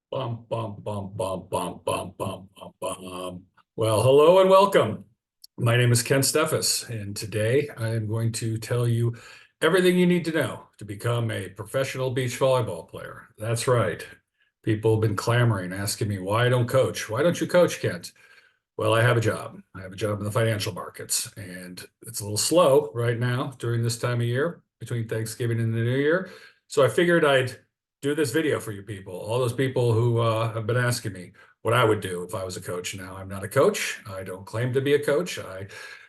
Bum, bum, bum, bum, bum, bum, bum, bum, bum. Well, hello and welcome. My name is Ken Steffes, and today I am going to tell you everything you need to know to become a professional beach volleyball player. That's right. People have been clamoring, asking me, why I don't coach? Why don't you coach, Kent? Well, I have a job. I have a job in the financial markets, and it's a little slow right now during this time of year between Thanksgiving and the New Year. So I figured I'd do this video for you people, all those people who have been asking me what I would do if I was a coach. Now, I'm not a coach. I don't claim to be a coach. I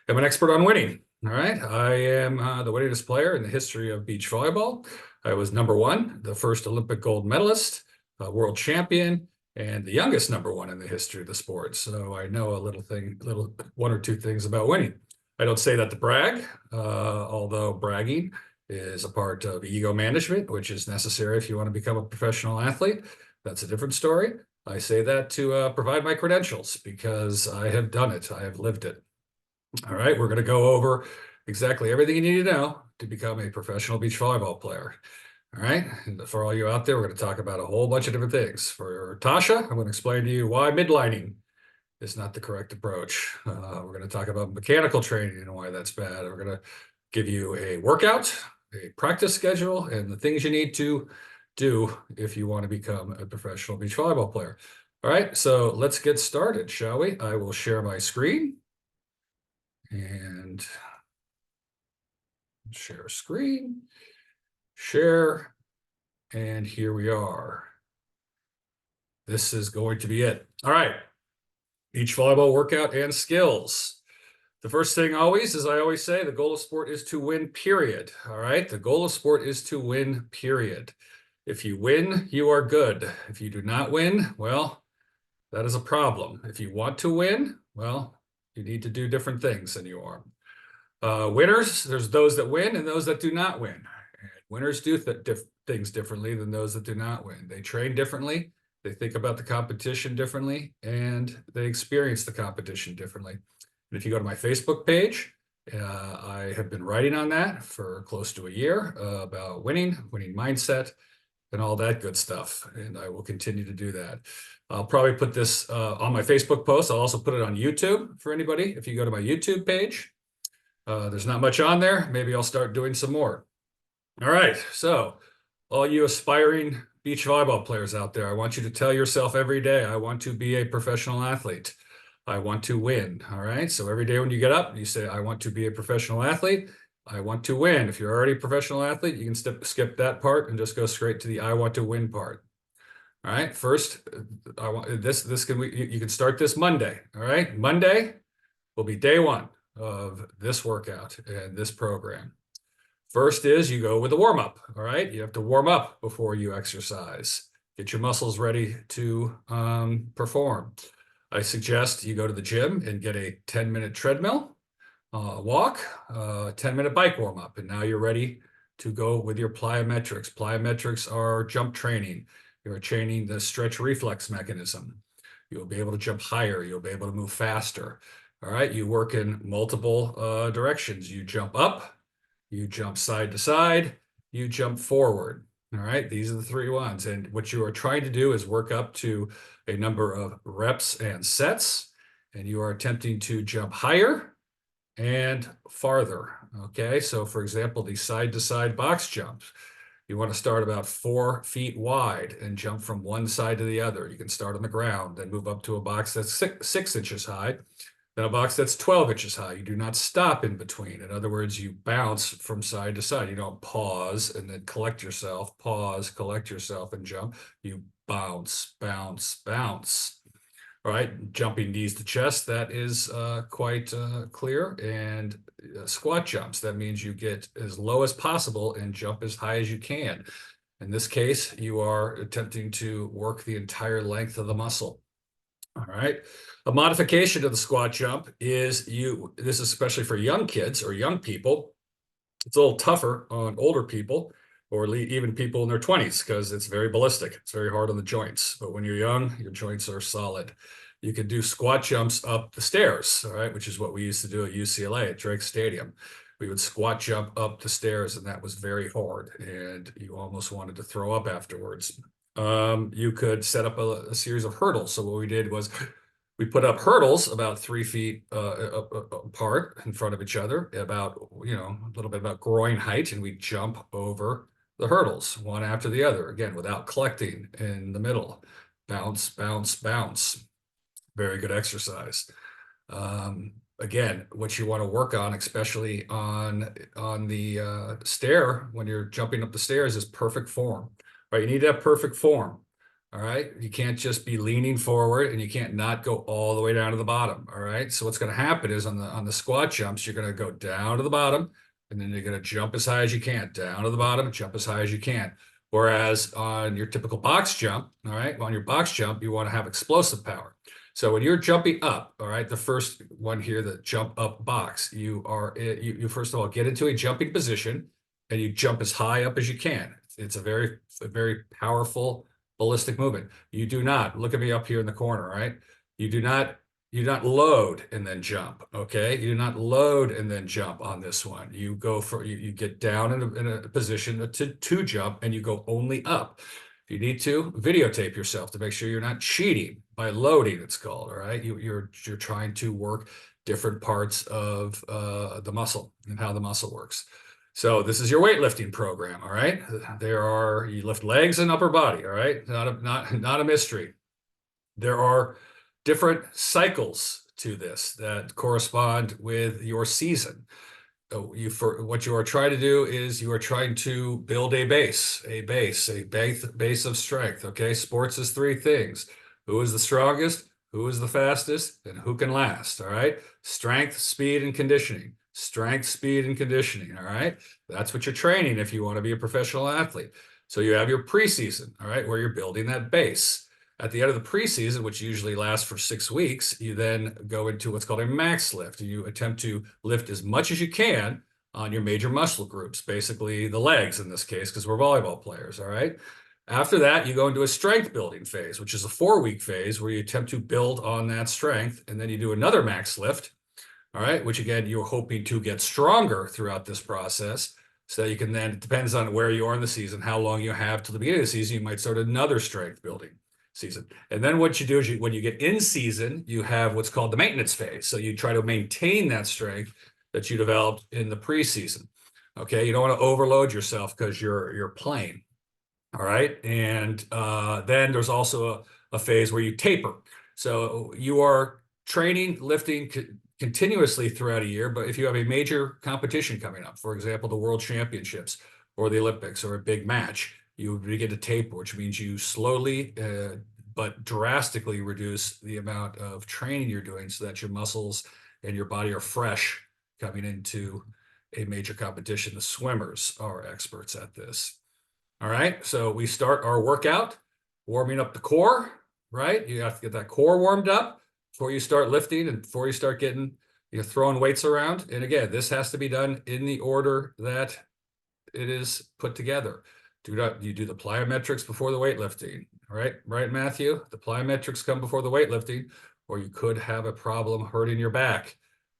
am an expert on winning. All right. I am the winningest player in the history of beach volleyball. I was number one, the first Olympic gold medalist, world champion, and the youngest number one in the history of the sport. So I know a little one or two things about winning. I don't say that to brag, although bragging is a part of ego management, which is necessary if you want to become a professional athlete. That's a different story. I say that to provide my credentials because I have done it. I have lived it. All right, we're going to go over exactly everything you need to know to become a professional beach volleyball player. All right, and for all you out there, we're going to talk about a whole bunch of different things. For Tasha, I'm going to explain to you why midlining is not the correct approach. We're going to talk about mechanical training and why that's bad. We're going to give you a workout, a practice schedule, and the things you need to do if you want to become a professional beach volleyball player. All right, so let's get started, shall we? I will share my screen and share screen, share, and here we are. This is going to be it. All right, beach volleyball workout and skills. The first thing always, as I always say, the goal of sport is to win, period. All right, the goal of sport is to win, period. If you win, you are good. If you do not win, well, that is a problem. If you want to win, well, you need to do different things than you are. Winners, there's those that win and those that do not win. And winners do things differently than those that do not win. They train differently, they think about the competition differently, and they experience the competition differently. And if you go to my Facebook page, I have been writing on that for close to a year about winning mindset, and all that good stuff. And I will continue to do that. I'll probably put this on my Facebook post. I'll also put it on YouTube for anybody. If you go to my YouTube page, there's not much on there. Maybe I'll start doing some more. All right. So all you aspiring beach volleyball players out there, I want you to tell yourself every day, I want to be a professional athlete. I want to win. All right. So every day when you get up, you say, I want to be a professional athlete. I want to win. If you're already a professional athlete, you can skip that part and just go straight to the I want to win part. All right. First, I want this. You can start this Monday. All right. Monday will be day one of this workout and this program. First is you go with a warm up. All right. You have to warm up before you exercise. Get your muscles ready to perform. I suggest you go to the gym and get a 10-minute treadmill walk, 10-minute bike warm up, and now you're ready to go with your plyometrics. Plyometrics are jump training. You're training the stretch reflex mechanism. You'll be able to jump higher. You'll be able to move faster. All right, you work in multiple directions. You jump up, you jump side to side, you jump forward. All right, these are the three ones. And what you are trying to do is work up to a number of reps and sets, and you are attempting to jump higher and farther. Okay, so for example, the side-to-side box jumps, you want to start about 4 feet wide and jump from one side to the other. You can start on the ground, then move up to a box that's 6 inches high, then a box that's 12 inches high. You do not stop in between. In other words, you bounce from side to side. You don't pause and then collect yourself, pause, collect yourself, and jump. You bounce, bounce, bounce. All right, jumping knees to chest, that is quite clear. And squat jumps, that means you get as low as possible and jump as high as you can. In this case, you are attempting to work the entire length of the muscle. All right. A modification to the squat jump is this is especially for young kids or young people. It's a little tougher on older people or even people in their 20s because it's very ballistic. It's very hard on the joints. But when you're young, your joints are solid. You can do squat jumps up the stairs, all right, which is what we used to do at UCLA at Drake Stadium. We would squat jump up the stairs, and that was very hard, and you almost wanted to throw up afterwards. You could set up a series of hurdles. So what we did was we put up hurdles about 3 feet apart in front of each other, about, a little bit about groin height, and we jump over the hurdles one after the other, again, without collecting in the middle. Bounce, bounce, bounce. Very good exercise. Again, what you want to work on, especially on the stair when you're jumping up the stairs, is perfect form, right? You need to have perfect form. All right. You can't just be leaning forward, and you can't not go all the way down to the bottom. All right. So what's going to happen is on the squat jumps, you're going to go down to the bottom, and then you're going to jump as high as you can, down to the bottom, jump as high as you can. Whereas on your typical box jump, all right, on your box jump, you want to have explosive power. So when you're jumping up, all right, the first one here, the jump up box, you first of all get into a jumping position, and you jump as high up as you can. It's a very powerful ballistic movement. You do not, look at me up here in the corner, right? You do not load and then jump, okay? You do not load and then jump on this one. You go for, you get down in a position to jump, and you go only up. If you need to, videotape yourself to make sure you're not cheating by loading, it's called, all right? You're trying to work different parts of the muscle and how the muscle works. So this is your weightlifting program, all right? You lift legs and upper body, all right? Not a mystery. There are different cycles to this that correspond with your season. So what you are trying to do is you are trying to build a base of strength, okay? Sports is three things: who is the strongest, who is the fastest, and who can last, all right? Strength, speed, and conditioning. Strength, speed, and conditioning, all right? That's what you're training if you want to be a professional athlete. So you have your preseason, all right, where you're building that base. At the end of the preseason, which usually lasts for 6 weeks, you then go into what's called a max lift. You attempt to lift as much as you can on your major muscle groups, basically the legs in this case, because we're volleyball players, all right? After that, you go into a strength building phase, which is a 4-week phase where you attempt to build on that strength, and then you do another max lift, all right, which again, you're hoping to get stronger throughout this process. So you can then, it depends on where you are in the season, how long you have till the beginning of the season, you might start another strength building season. And then what you do is when you get in season, you have what's called the maintenance phase. So you try to maintain that strength that you developed in the preseason. Okay, you don't want to overload yourself because you're playing. All right, and then there's also a phase where you taper. So you are training, lifting continuously throughout a year, but if you have a major competition coming up, for example, the World Championships or the Olympics or a big match, you begin to taper, which means you slowly but drastically reduce the amount of training you're doing so that your muscles and your body are fresh coming into a major competition. The swimmers are experts at this. All right, so we start our workout warming up the core, right? You have to get that core warmed up before you start lifting and before you start getting, throwing weights around. And again, this has to be done in the order that it is put together. You do the plyometrics before the weightlifting, all right? Right, Matthew? The plyometrics come before the weightlifting, or you could have a problem hurting your back.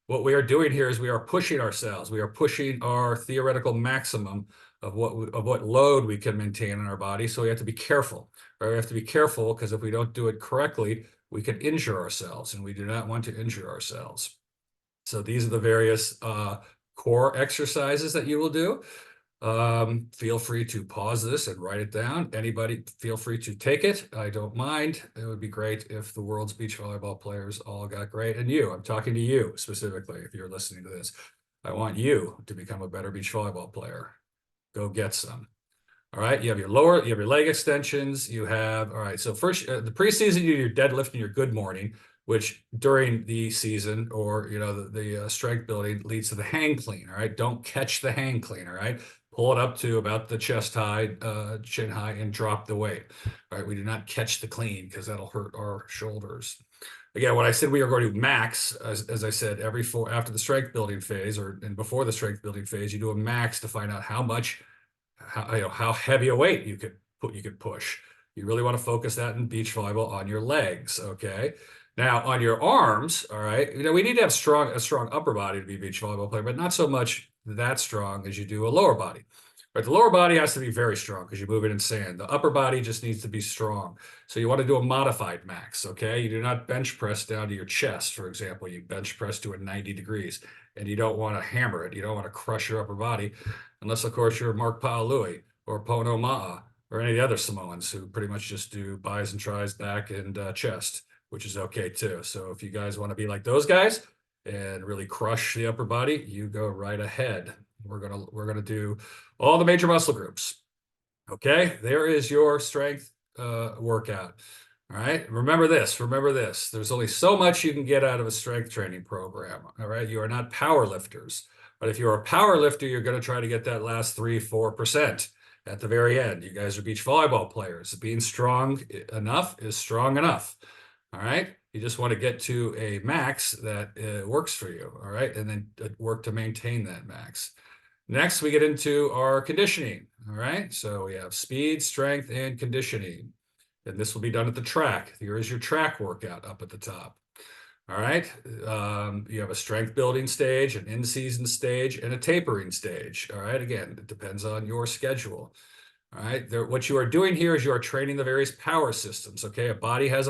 What we are doing here is we are pushing ourselves. We are pushing our theoretical maximum of what load we can maintain in our body. So we have to be careful, right? We have to be careful because if we don't do it correctly, we could injure ourselves, and we do not want to injure ourselves. So these are the various core exercises that you will do. Feel free to pause this and write it down. Anybody, feel free to take it. I don't mind. It would be great if the world's beach volleyball players all got great. And I'm talking to you specifically, if you're listening to this. I want you to become a better beach volleyball player. Go get some. All right, you have your leg extensions. All right, so first, the preseason, you do your deadlift and your good morning, which during the season or, the strength building leads to the hang clean, all right? Don't catch the hang clean, all right? Pull it up to about the chest high, chin high, and drop the weight. All right, we do not catch the clean because that'll hurt our shoulders. Again, when I said we are going to max, as I said, after the strength building phase and before the strength building phase, you do a max to find out how heavy a weight you could push. You really want to focus that in beach volleyball on your legs, okay? Now on your arms, all right, we need to have a strong upper body to be a beach volleyball player, but not so much that strong as you do a lower body. Right, the lower body has to be very strong because you move it in sand. The upper body just needs to be strong. So you want to do a modified max, okay? You do not bench press down to your chest, for example. You bench press to a 90 degrees, and you don't want to hammer it. You don't want to crush your upper body, unless, of course, you're Mark Paolui or Pono Ma'a or any of the other Samoans who pretty much just do bis and tris, back and chest, which is okay too. So if you guys want to be like those guys and really crush the upper body, you go right ahead. We're gonna do all the major muscle groups. Okay, there is your strength workout. All right, remember this, remember this. There's only so much you can get out of a strength training program. All right, you are not power lifters. But if you're a power lifter, you're going to try to get that last 3-4% at the very end. You guys are beach volleyball players. Being strong enough is strong enough. All right, you just want to get to a max that works for you. All right, and then work to maintain that max. Next, we get into our conditioning. All right, so we have speed, strength, and conditioning. And this will be done at the track. Here is your track workout up at the top. All right, you have a strength building stage, an in-season stage, and a tapering stage. All right, again, it depends on your schedule. All right, what you are doing here is you are training the various power systems. Okay, a body has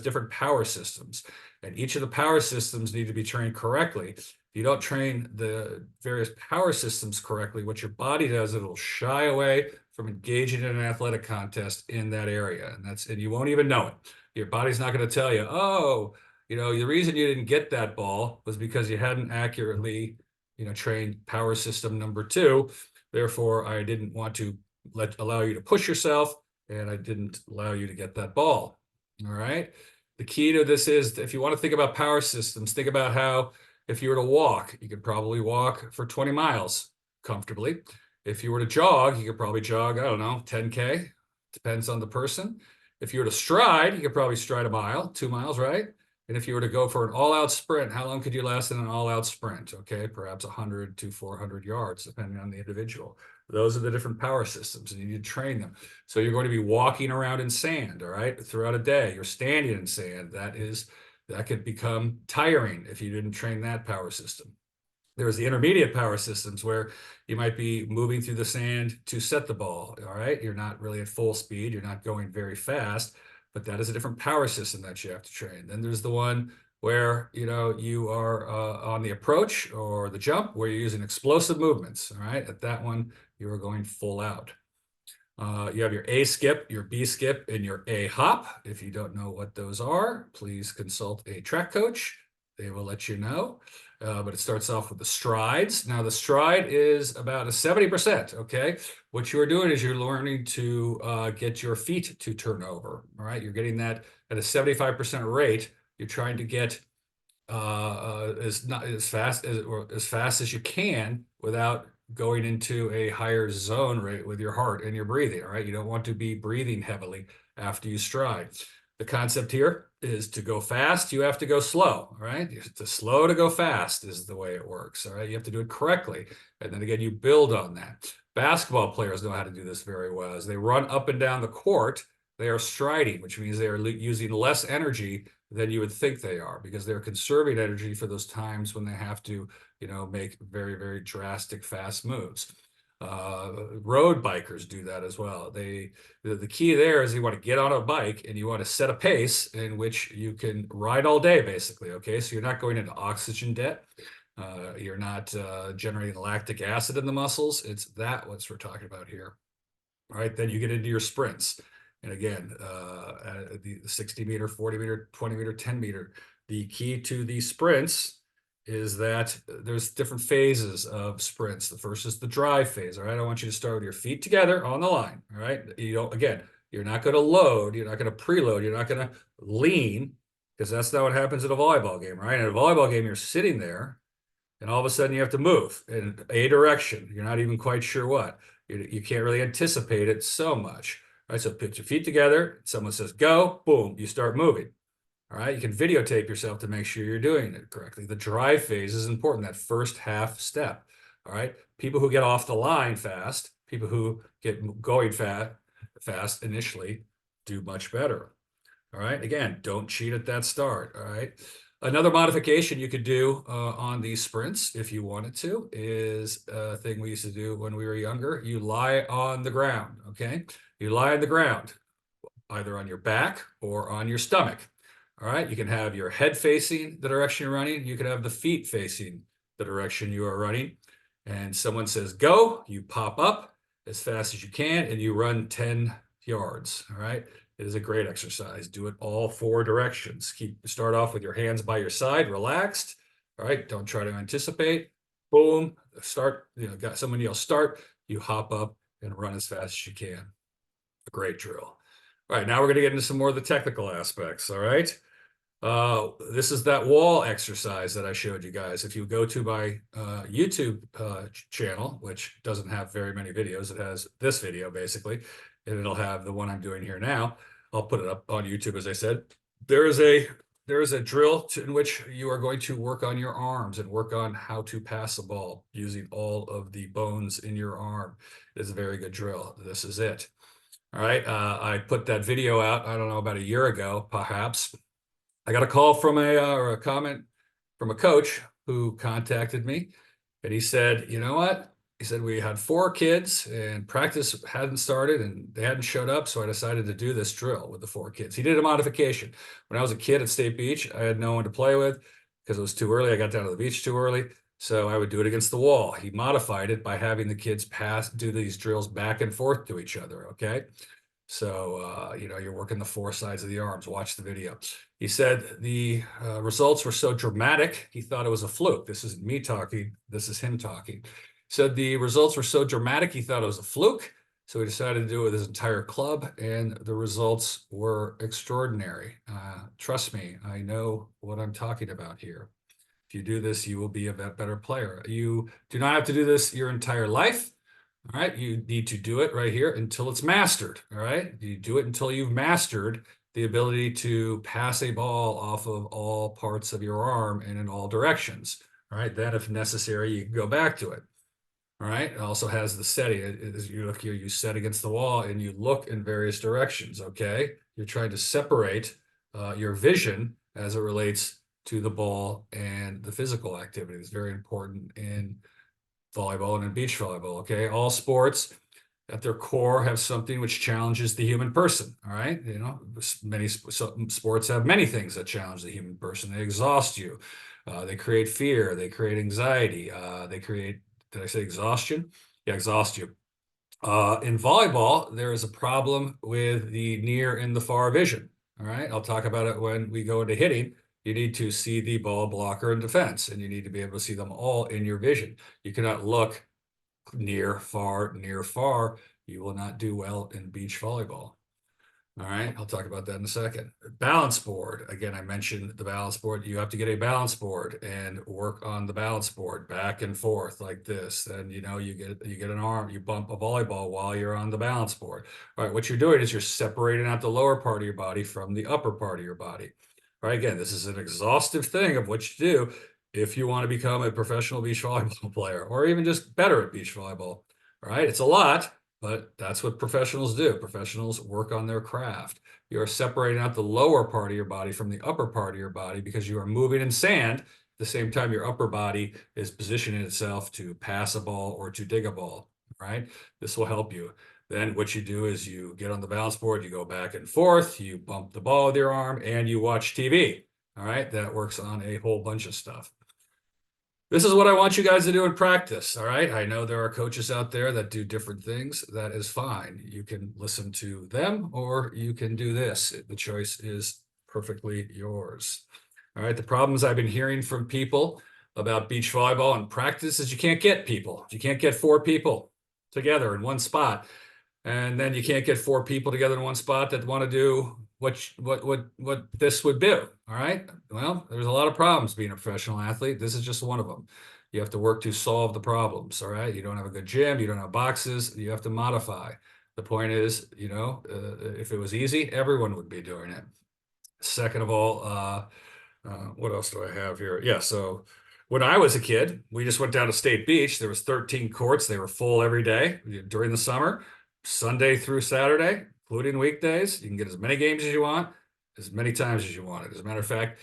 different power systems, and each of the power systems need to be trained correctly. If you don't train the various power systems correctly, what your body does, it'll shy away from engaging in an athletic contest in that area, and you won't even know it. Your body's not going to tell you, oh, the reason you didn't get that ball was because you hadn't accurately, trained power system number 2. Therefore, I didn't want to allow you to push yourself, and I didn't allow you to get that ball. All right. The key to this is, if you want to think about power systems, think about how if you were to walk, you could probably walk for 20 miles comfortably. If you were to jog, you could probably jog, I don't know, 10K. Depends on the person. If you were to stride, you could probably stride a mile, 2 miles, right? And if you were to go for an all-out sprint, how long could you last in an all-out sprint? Okay, perhaps 100 to 400 yards, depending on the individual. Those are the different power systems, and you need to train them. So you're going to be walking around in sand, all right, throughout a day. You're standing in sand. That could become tiring if you didn't train that power system. There's the intermediate power systems where you might be moving through the sand to set the ball, all right? You're not really at full speed. You're not going very fast, but that is a different power system that you have to train. Then there's the one where, you are on the approach or the jump where you're using explosive movements, all right? At that one, you are going full out. You have your A skip, your B skip, and your A hop. If you don't know what those are, please consult a track coach. They will let you know. But it starts off with the strides. Now, the stride is about a 70%, okay? What you're doing is you're learning to get your feet to turn over, all right? You're getting that at a 75% rate. You're trying to get as fast as you can without going into a higher zone rate with your heart and your breathing, all right? You don't want to be breathing heavily after you stride. The concept here is to go fast, you have to go slow, all right? To slow to go fast is the way it works, all right? You have to do it correctly. And then again, you build on that. Basketball players know how to do this very well. As they run up and down the court, they are striding, which means they are using less energy than you would think they are, because they're conserving energy for those times when they have to, make very, very drastic, fast moves. Road bikers do that as well. The key there is you want to get on a bike and you want to set a pace in which you can ride all day, basically. Okay, so you're not going into oxygen debt. You're not generating lactic acid in the muscles. It's what we're talking about here. All right, then you get into your sprints. And again, the 60 meter, 40 meter, 20 meter, 10 meter. The key to these sprints is that there's different phases of sprints. The first is the drive phase. All right, I want you to start with your feet together on the line. All right, you're not going to load, you're not going to preload, you're not going to lean, because that's not what happens in a volleyball game, right? In a volleyball game, you're sitting there, and all of a sudden you have to move in a direction. You're not even quite sure what. You can't really anticipate it so much. All right, so put your feet together. Someone says go, boom, you start moving. All right, you can videotape yourself to make sure you're doing it correctly. The drive phase is important, that first half step. All right, people who get off the line fast, people who get going fast initially do much better. All right, again, don't cheat at that start. All right, Another modification you could do on these sprints, if you wanted to, is a thing we used to do when we were younger. You lie on the ground, okay? You lie on the ground, either on your back or on your stomach. All right, you can have your head facing the direction you're running. You can have the feet facing the direction you are running. And someone says, go, you pop up as fast as you can and you run 10 yards. All right. It is a great exercise. Do it all 4 directions. Start off with your hands by your side, relaxed. All right. Don't try to anticipate. Boom. Start, got someone yell start. You hop up and run as fast as you can. A great drill. All right. Now we're going to get into some more of the technical aspects. All right. This is that wall exercise that I showed you guys. If you go to my YouTube channel, which doesn't have very many videos, it has this video basically, and it'll have the one I'm doing here now. I'll put it up on YouTube, as I said. There is a drill in which you are going to work on your arms and work on how to pass a ball using all of the bones in your arm. It is a very good drill. This is it. All right. I put that video out, I don't know, about a year ago, perhaps. I got a call from or a comment from a coach who contacted me, and he said, you know what? He said, we had 4 kids and practice hadn't started and they hadn't showed up. So I decided to do this drill with the 4 kids. He did a modification. When I was a kid at State Beach, I had no one to play with because it was too early. I got down to the beach too early. So I would do it against the wall. He modified it by having the kids do these drills back and forth to each other. Okay. So, you're working the 4 sides of the arms. Watch the video. He said the results were so dramatic, he thought it was a fluke. This isn't me talking. This is him talking. Said the results were so dramatic, he thought it was a fluke. So he decided to do it with his entire club, and the results were extraordinary. Trust me, I know what I'm talking about here. If you do this, you will be a better player. You do not have to do this your entire life. All right, you need to do it right here until it's mastered. All right, you do it until you've mastered the ability to pass a ball off of all parts of your arm and in all directions. All right, then if necessary, you can go back to it. All right, it also has the setting. As you look here, you set against the wall and you look in various directions. Okay, you're trying to separate your vision as it relates to the ball and the physical activity. It's very important in volleyball and in beach volleyball. Okay, all sports at their core have something which challenges the human person. All right, many sports have many things that challenge the human person. They exhaust you, they create fear, they create anxiety, they create, did I say exhaustion? Yeah, exhaust you. In volleyball, there is a problem with the near and the far vision. All right, I'll talk about it when we go into hitting. You need to see the ball, blocker, and defense, and you need to be able to see them all in your vision. You cannot look near, far, near, far. You will not do well in beach volleyball. All right, I'll talk about that in a second. Balance board. Again, I mentioned the balance board. You have to get a balance board and work on the balance board back and forth like this. Then you get an arm, you bump a volleyball while you're on the balance board. All right, what you're doing is you're separating out the lower part of your body from the upper part of your body. All right, again, this is an exhaustive thing of what you do if you want to become a professional beach volleyball player or even just better at beach volleyball. All right, it's a lot, but that's what professionals do. Professionals work on their craft. You are separating out the lower part of your body from the upper part of your body because you are moving in sand. At the same time, your upper body is positioning itself to pass a ball or to dig a ball, right? This will help you. Then what you do is you get on the balance board, you go back and forth, you bump the ball with your arm, and you watch TV. All right, that works on a whole bunch of stuff. This is what I want you guys to do in practice, all right? I know there are coaches out there that do different things. That is fine. You can listen to them or you can do this. The choice is perfectly yours. All right, the problems I've been hearing from people about beach volleyball and practice is you can't get people. You can't get 4 people together in one spot. And then you can't get 4 people together in one spot that want to do what this would do. All right. Well, there's a lot of problems being a professional athlete. This is just one of them. You have to work to solve the problems. All right. You don't have a good gym. You don't have boxes. You have to modify. The point is, if it was easy, everyone would be doing it. Second of all, what else do I have here? Yeah. So when I was a kid, we just went down to State Beach. There was 13 courts. They were full every day during the summer, Sunday through Saturday, including weekdays. You can get as many games as you want, as many times as you want. As a matter of fact,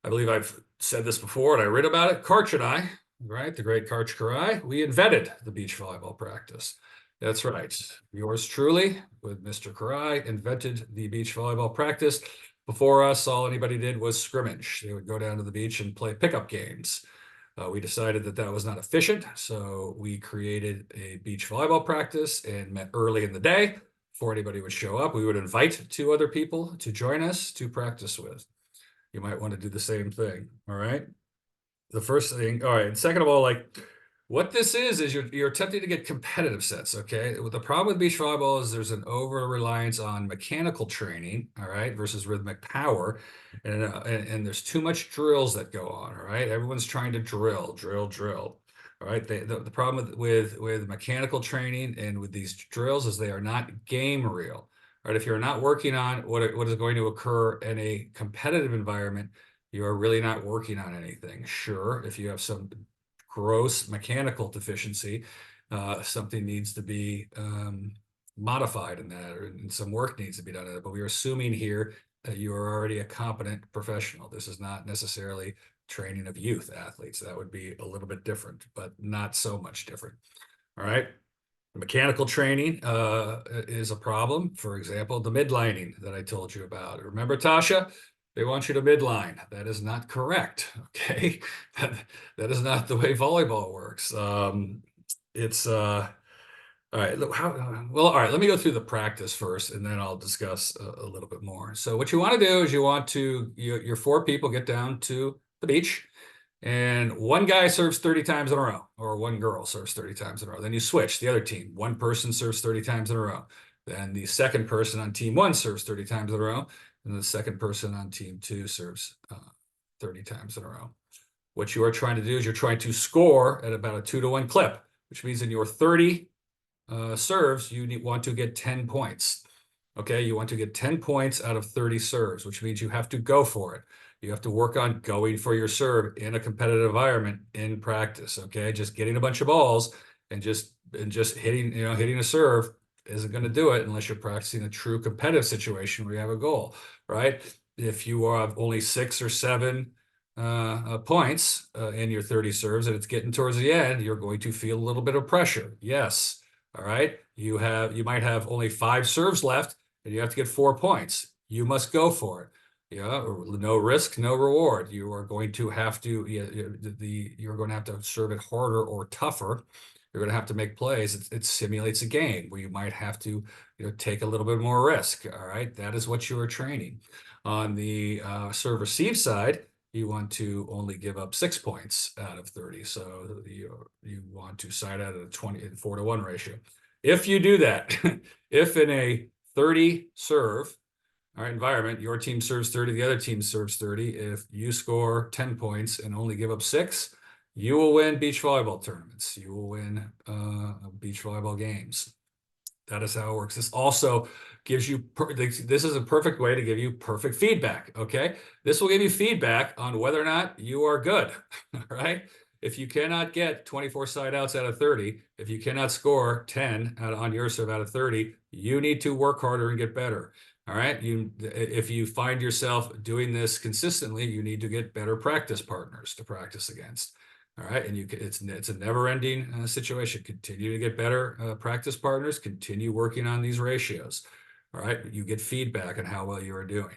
I believe I've said this before and I read about it. Karch and I, right, the great Karch Karai, we invented the beach volleyball practice. That's right. Yours truly, with Mr. Karai, invented the beach volleyball practice. Before us, all anybody did was scrimmage. They would go down to the beach and play pickup games. We decided that that was not efficient, so we created a beach volleyball practice and met early in the day before anybody would show up. We would invite 2 other people to join us to practice with. You might want to do the same thing. All right. The first thing, all right. And second of all, like what this is you're attempting to get competitive sets. Okay. The problem with beach volleyball is there's an over reliance on mechanical training, all right, versus rhythmic power. And there's too much drills that go on. All right. Everyone's trying to drill. All right. The problem with mechanical training and with these drills is they are not game real. Right? If you're not working on what is going to occur in a competitive environment, you are really not working on anything. Sure, if you have some gross mechanical deficiency, something needs to be modified in that, and some work needs to be done in it. But we are assuming here that you are already a competent professional. This is not necessarily training of youth athletes. That would be a little bit different, but not so much different. All right. Mechanical training is a problem. For example, the midlining that I told you about. Remember, Tasha? They want you to midline. That is not correct. Okay, that is not the way volleyball works. It's all right. Well, all right. Let me go through the practice first, and then I'll discuss a little bit more. So, what you want to do is you want to your 4 people get down to the beach. And one guy serves 30 times in a row, or one girl serves 30 times in a row. Then you switch the other team. One person serves 30 times in a row. Then the second person on team 1 serves 30 times in a row. And the second person on team 2 serves 30 times in a row. What you are trying to do is you're trying to score at about a 2-to-1 clip, which means in your 30 serves, you want to get 10 points. Okay, you want to get 10 points out of 30 serves, which means you have to go for it. You have to work on going for your serve in a competitive environment in practice. Okay, just getting a bunch of balls and just hitting a serve isn't going to do it unless you're practicing a true competitive situation where you have a goal, right? If you have only 6 or 7 points in your 30 serves and it's getting towards the end, you're going to feel a little bit of pressure. Yes. All right. You might have only 5 serves left and you have to get 4 points. You must go for it. Yeah, no risk, no reward. You are going to have to you're going to have to serve it harder or tougher. You're going to have to make plays. It simulates a game where you might have to take a little bit more risk. All right, that is what you are training. On the serve receive side, you want to only give up 6 points out of 30. So you want to side out at a 4-to-1 ratio. If you do that, if in a 30 serve, all right, environment, your team serves 30, the other team serves 30. If you score 10 points and only give up 6, you will win beach volleyball tournaments. You will win beach volleyball games. That is how it works. This also gives you, this is a perfect way to give you perfect feedback, okay? This will give you feedback on whether or not you are good, all right? If you cannot get 24 side outs out of 30, if you cannot score 10 on your serve out of 30, you need to work harder and get better. All right. If you find yourself doing this consistently, you need to get better practice partners to practice against. All right. And it's a never ending situation. Continue to get better practice partners, continue working on these ratios. All right. You get feedback on how well you are doing.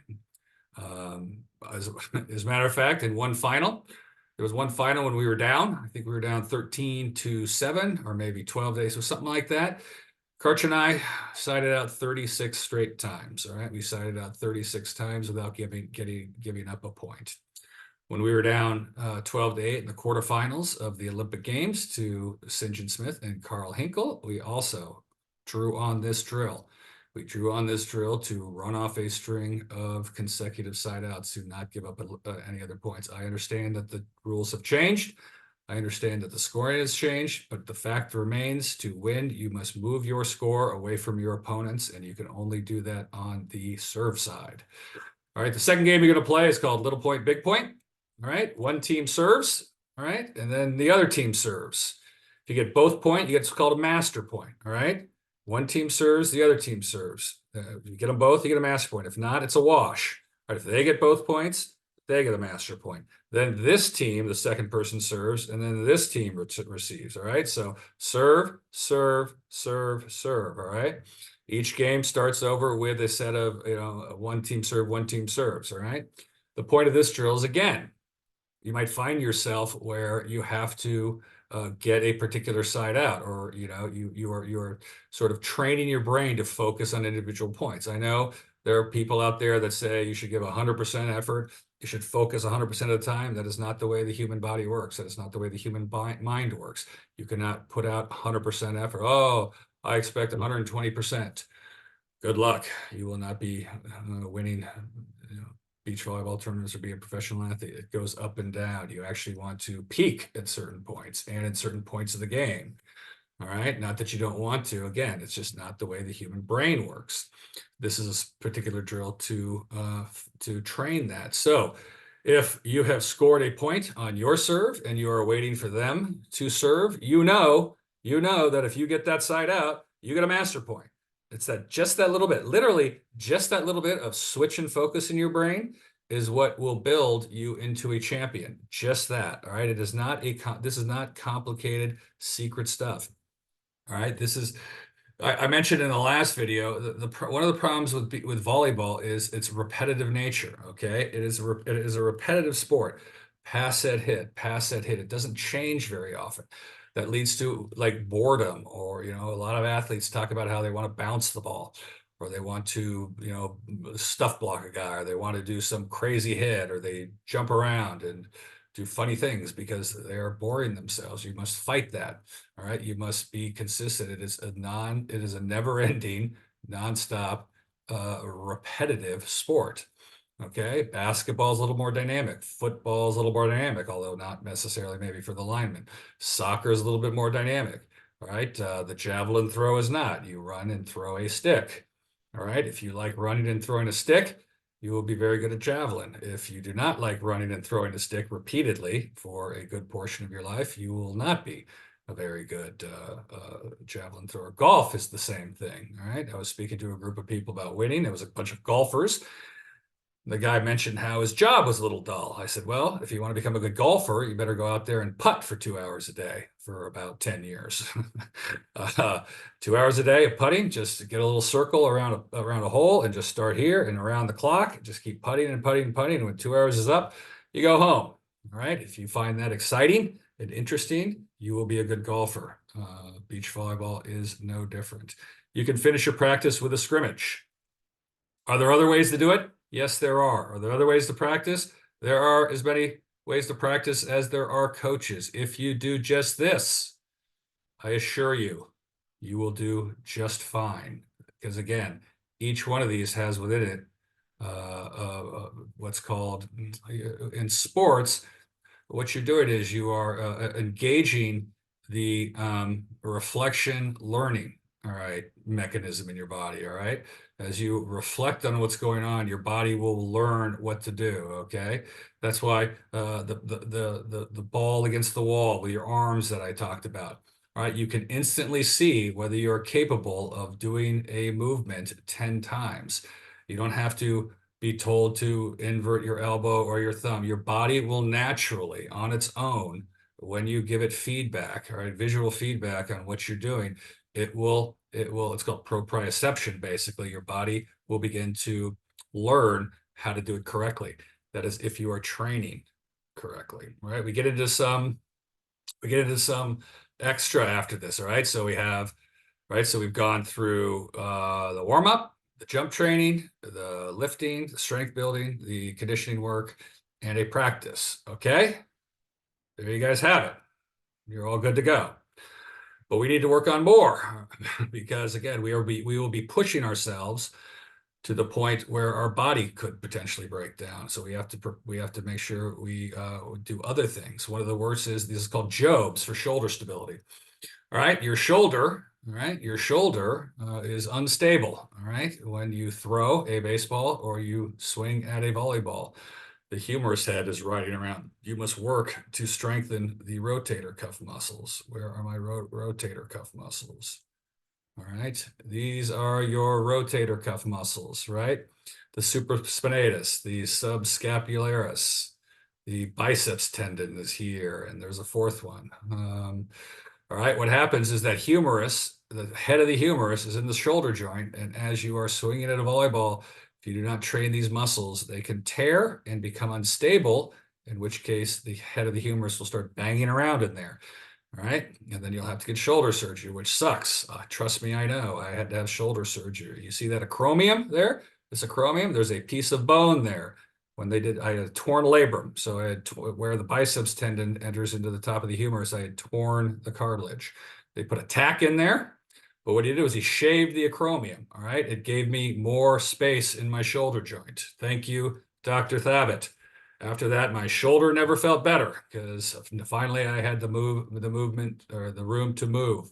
As a matter of fact, in one final, there was one final when we were down. I think we were down 13-7 or maybe 12 days or something like that. Karch and I sided out 36 straight times. All right, we sided out 36 times without giving up a point. When we were down 12-8 in the quarterfinals of the Olympic Games to St. John Smith and Carl Hinkle, we also drew on this drill. We drew on this drill to run off a string of consecutive side outs to not give up any other points. I understand that the rules have changed. I understand that the scoring has changed, but the fact remains, to win, you must move your score away from your opponents, and you can only do that on the serve side. All right, the second game you're going to play is called Little Point, Big Point. All right, one team serves, all right, and then the other team serves. If you get both point, you get what's called a master point, all right? One team serves, the other team serves. If you get them both, you get a master point. If not, it's a wash. All right, if they get both points, they get a master point. Then this team, the second person serves, and then this team receives, all right? So serve, serve, serve, serve, all right? Each game starts over with a set of, one team serve, one team serves, all right? The point of this drill is, again, you might find yourself where you have to get a particular side out, or you're sort of training your brain to focus on individual points. I know there are people out there that say you should give 100% effort, you should focus 100% of the time. That is not the way the human body works. That is not the way the human mind works. You cannot put out 100% effort. Oh, I expect 120%. Good luck. You will not be winning beach volleyball tournaments or be a professional athlete. It goes up and down. You actually want to peak at certain points and at certain points of the game. All right. Not that you don't want to. Again, it's just not the way the human brain works. This is a particular drill to train that. So if you have scored a point on your serve and you are waiting for them to serve, you know that if you get that side out, you get a master point. It's just that little bit, literally just that little bit of switch and focus in your brain is what will build you into a champion. Just that. All right. This is not complicated secret stuff. All right. I mentioned in the last video, one of the problems with volleyball is its repetitive nature. Okay. It is a repetitive sport. Pass, set, hit, pass, set, hit. It doesn't change very often. That leads to like boredom, or, a lot of athletes talk about how they want to bounce the ball, or they want to, stuff block a guy, or they want to do some crazy hit, or they jump around and do funny things because they are boring themselves. You must fight that. All right. You must be consistent. It is a never-ending, nonstop, repetitive sport. Okay, basketball is a little more dynamic. Football is a little more dynamic, although not necessarily maybe for the lineman. Soccer is a little bit more dynamic. All right, the javelin throw is not. You run and throw a stick. All right, if you like running and throwing a stick, you will be very good at javelin. If you do not like running and throwing a stick repeatedly for a good portion of your life, you will not be a very good javelin thrower. Golf is the same thing. All right, I was speaking to a group of people about winning. There was a bunch of golfers. The guy mentioned how his job was a little dull. I said, well, if you want to become a good golfer, you better go out there and putt for 2 hours a day for about 10 years. 2 hours a day of putting, just get a little circle around a hole and just start here and around the clock. Just keep putting and putting and putting. And when 2 hours is up, you go home. All right. If you find that exciting and interesting, you will be a good golfer. Beach volleyball is no different. You can finish your practice with a scrimmage. Are there other ways to do it? Yes, there are. Are there other ways to practice? There are as many ways to practice as there are coaches. If you do just this, I assure you, you will do just fine. Because again, each one of these has within it what's called, in sports, what you're doing is you are engaging the reflection learning, all right, mechanism in your body, all right? As you reflect on what's going on, your body will learn what to do, okay? That's why the ball against the wall with your arms that I talked about, all right? You can instantly see whether you're capable of doing a movement 10 times. You don't have to be told to invert your elbow or your thumb. Your body will naturally, on its own, when you give it feedback, all right, visual feedback on what you're doing, it's called proprioception, basically. Your body will begin to learn how to do it correctly. That is, if you are training correctly, right? We get into some extra after this, all right? So we've gone through the warm-up, the jump training, the lifting, the strength building, the conditioning work, and a practice, okay? There you guys have it. You're all good to go. But we need to work on more because, again, we will be pushing ourselves to the point where our body could potentially break down. So we have to make sure we do other things. One of the worst this is called Jobs for shoulder stability. All right, your shoulder, all right, your shoulder is unstable. All right, when you throw a baseball or you swing at a volleyball, the humerus head is riding around. You must work to strengthen the rotator cuff muscles. Where are my rotator cuff muscles? All right, these are your rotator cuff muscles, right? the supraspinatus, the subscapularis, the biceps tendon is here, and there's a fourth one. All right, what happens is that humerus, the head of the humerus is in the shoulder joint, and as you are swinging at a volleyball, if you do not train these muscles, they can tear and become unstable, in which case the head of the humerus will start banging around in there. All right, and then you'll have to get shoulder surgery, which sucks. Trust me, I know. I had to have shoulder surgery. You see that acromion there? This acromion, there's a piece of bone there. When they did, I had a torn labrum. So I had where the biceps tendon enters into the top of the humerus, I had torn the cartilage. They put a tack in there, but what he did was he shaved the acromion. All right, it gave me more space in my shoulder joint. Thank you, Dr. Thabit. After that, my shoulder never felt better because finally I had the movement or the room to move.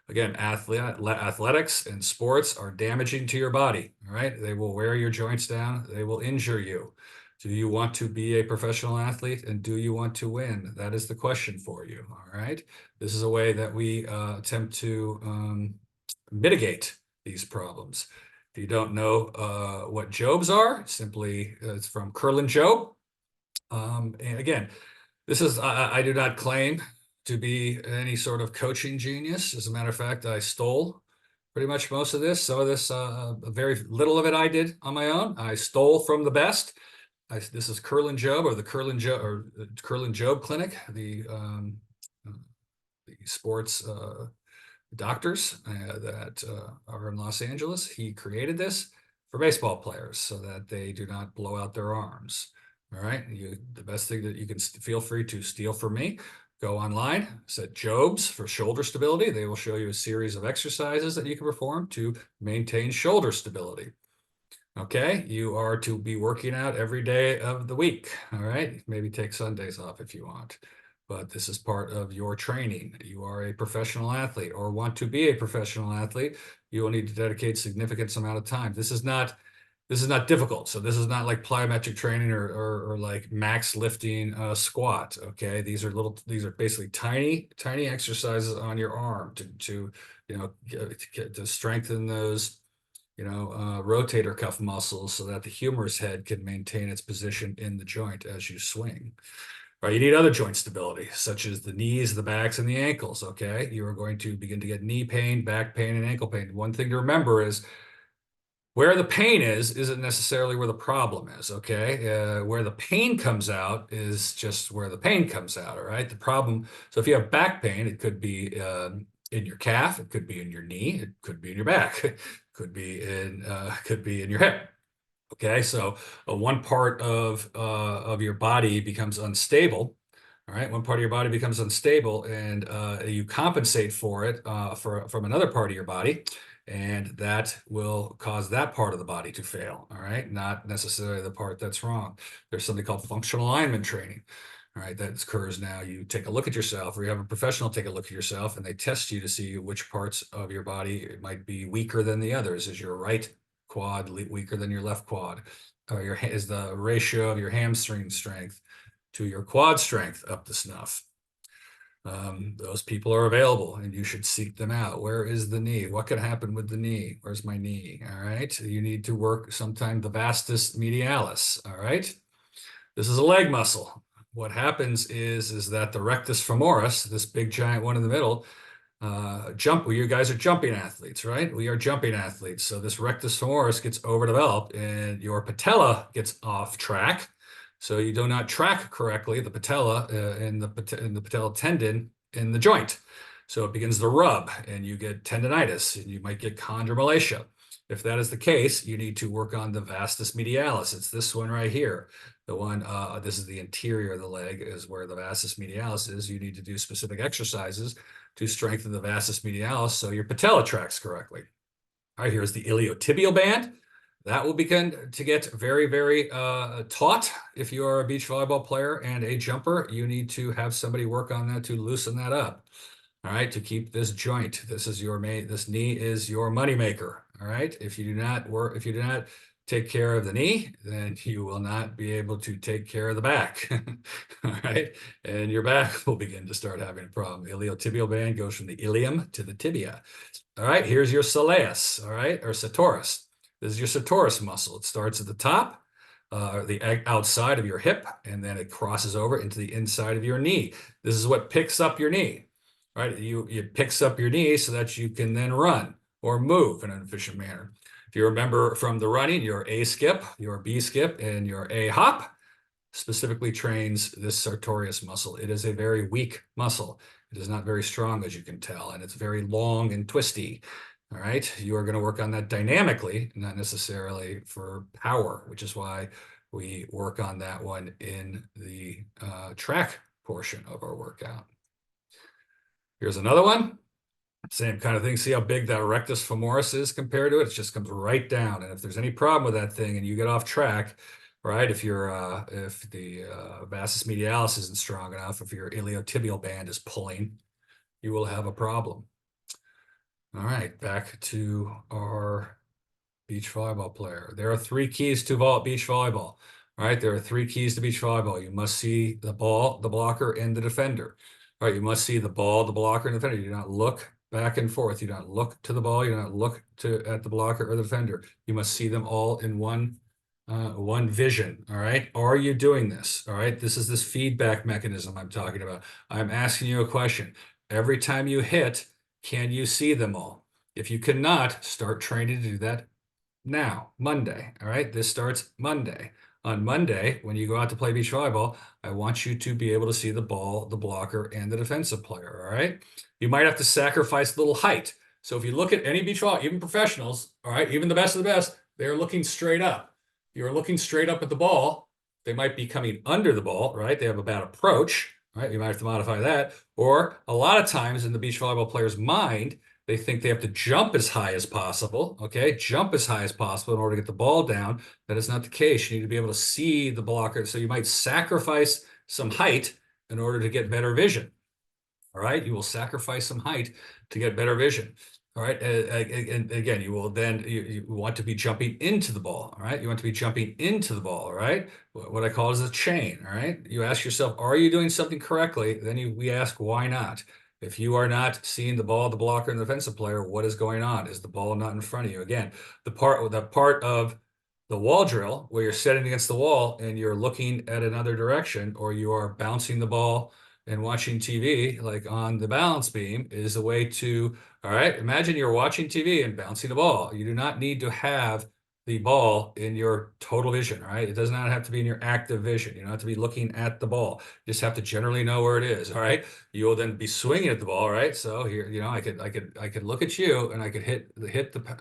Again, athletics and sports are damaging to your body. All right, they will wear your joints down. They will injure you. Do you want to be a professional athlete and do you want to win? That is the question for you. All right, this is a way that we attempt to mitigate these problems. If you don't know what Jobs are, simply it's from Curlin Job. And again, this is, I do not claim to be any sort of coaching genius. As a matter of fact, I stole pretty much most of this. Some of this, very little of it I did on my own. I stole from the best. This is Curlin Job or the Curlin Job Clinic, the sports doctors that are in Los Angeles. He created this for baseball players so that they do not blow out their arms. All right, the best thing that you can feel free to steal from me, go online, set Jobs for shoulder stability. They will show you a series of exercises that you can perform to maintain shoulder stability. Okay, you are to be working out every day of the week. All right, maybe take Sundays off if you want, but this is part of your training. You are a professional athlete or want to be a professional athlete. You will need to dedicate significant amount of time. This is not difficult. So this is not like plyometric training or like max lifting squat. Okay, these are basically tiny exercises on your arm to strengthen those rotator cuff muscles so that the humerus head can maintain its position in the joint as you swing. Right, you need other joint stability, such as the knees, the backs, and the ankles. Okay, you are going to begin to get knee pain, back pain, and ankle pain. One thing to remember is where the pain isn't necessarily where the problem is, okay? Where the pain comes out is just where the pain comes out, all right? The problem, so if you have back pain, it could be in your calf, it could be in your knee, it could be in your back, it could be in your hip. Okay, so one part of your body becomes unstable. All right, one part of your body becomes unstable, and you compensate for it from another part of your body, and that will cause that part of the body to fail. All right, not necessarily the part that's wrong. There's something called functional alignment training. All right, that occurs now. You take a look at yourself, or you have a professional take a look at yourself, and they test you to see which parts of your body might be weaker than the others. Is your right quad weaker than your left quad? Is the ratio of your hamstring strength to your quad strength up to snuff? Those people are available and you should seek them out. Where is the knee? What could happen with the knee? Where's my knee? All right. You need to work sometime the vastus medialis. All right. This is a leg muscle. What happens is that the rectus femoris, this big giant one in the middle, you guys are jumping athletes, right? We are jumping athletes. So this rectus femoris gets overdeveloped and your patella gets off track. So you do not track correctly the patella in the patella tendon in the joint. So it begins to rub and you get tendonitis and you might get chondromalacia. If that is the case, you need to work on the vastus medialis. It's this one right here. The one, this is the interior of the leg is where the vastus medialis is. You need to do specific exercises to strengthen the vastus medialis so your patella tracks correctly. All right, here's the iliotibial band. That will begin to get very, very taut. If you are a beach volleyball player and a jumper, you need to have somebody work on that to loosen that up. All right, to keep this joint. This knee is your moneymaker. All right, if you do not take care of the knee, then you will not be able to take care of the back. All right, and your back will begin to start having a problem. The iliotibial band goes from the ilium to the tibia. All right, here's your soleus, all right, or sartorius. This is your sartorius muscle. It starts at the top, the outside of your hip, and then it crosses over into the inside of your knee. This is what picks up your knee, right? It picks up your knee so that you can then run or move in an efficient manner. If you remember from the running, your A skip, your B skip, and your A hop specifically trains this sartorius muscle. It is a very weak muscle. It is not very strong, as you can tell, and it's very long and twisty. All right, you are going to work on that dynamically, not necessarily for power, which is why we work on that one in the track portion of our workout. Here's another one. Same kind of thing. See how big that rectus femoris is compared to it? It just comes right down. And if there's any problem with that thing and you get off track, right? If the vastus medialis isn't strong enough, if your iliotibial band is pulling, you will have a problem. All right, back to our beach volleyball player. There are 3 keys to beach volleyball. All right, there are 3 keys to beach volleyball. You must see the ball, the blocker, and the defender. All right, you must see the ball, the blocker, and the defender. You do not look back and forth. You don't look to the ball. You don't look at the blocker or the defender. You must see them all in one vision. All right, are you doing this? All right, this is this feedback mechanism I'm talking about. I'm asking you a question. Every time you hit, can you see them all? If you cannot, start training to do that now, Monday. All right, this starts Monday. On Monday, when you go out to play beach volleyball, I want you to be able to see the ball, the blocker, and the defensive player. All right, you might have to sacrifice a little height. So if you look at any beach volleyball, even professionals, all right, even the best of the best, they're looking straight up. If you're looking straight up at the ball, they might be coming under the ball, right? They have a bad approach, right? You might have to modify that. Or a lot of times in the beach volleyball player's mind, they think they have to jump as high as possible, okay? Jump as high as possible in order to get the ball down. That is not the case. You need to be able to see the blocker. So you might sacrifice some height in order to get better vision, all right? You will sacrifice some height to get better vision, all right? And again, you will then, you want to be jumping into the ball, all right? You want to be jumping into the ball, all right? What I call is a chain, all right? You ask yourself, are you doing something correctly? Then we ask, why not? If you are not seeing the ball, the blocker, and the defensive player, what is going on? Is the ball not in front of you? Again, the part of the wall drill where you're sitting against the wall and you're looking at another direction, or you are bouncing the ball and watching TV, like on the balance beam, is a way to, all right, imagine you're watching TV and bouncing the ball. You do not need to have the ball in your total vision, right? It does not have to be in your active vision. You don't have to be looking at the ball. You just have to generally know where it is, all right? You will then be swinging at the ball, right? So here, I could look at you and I could hit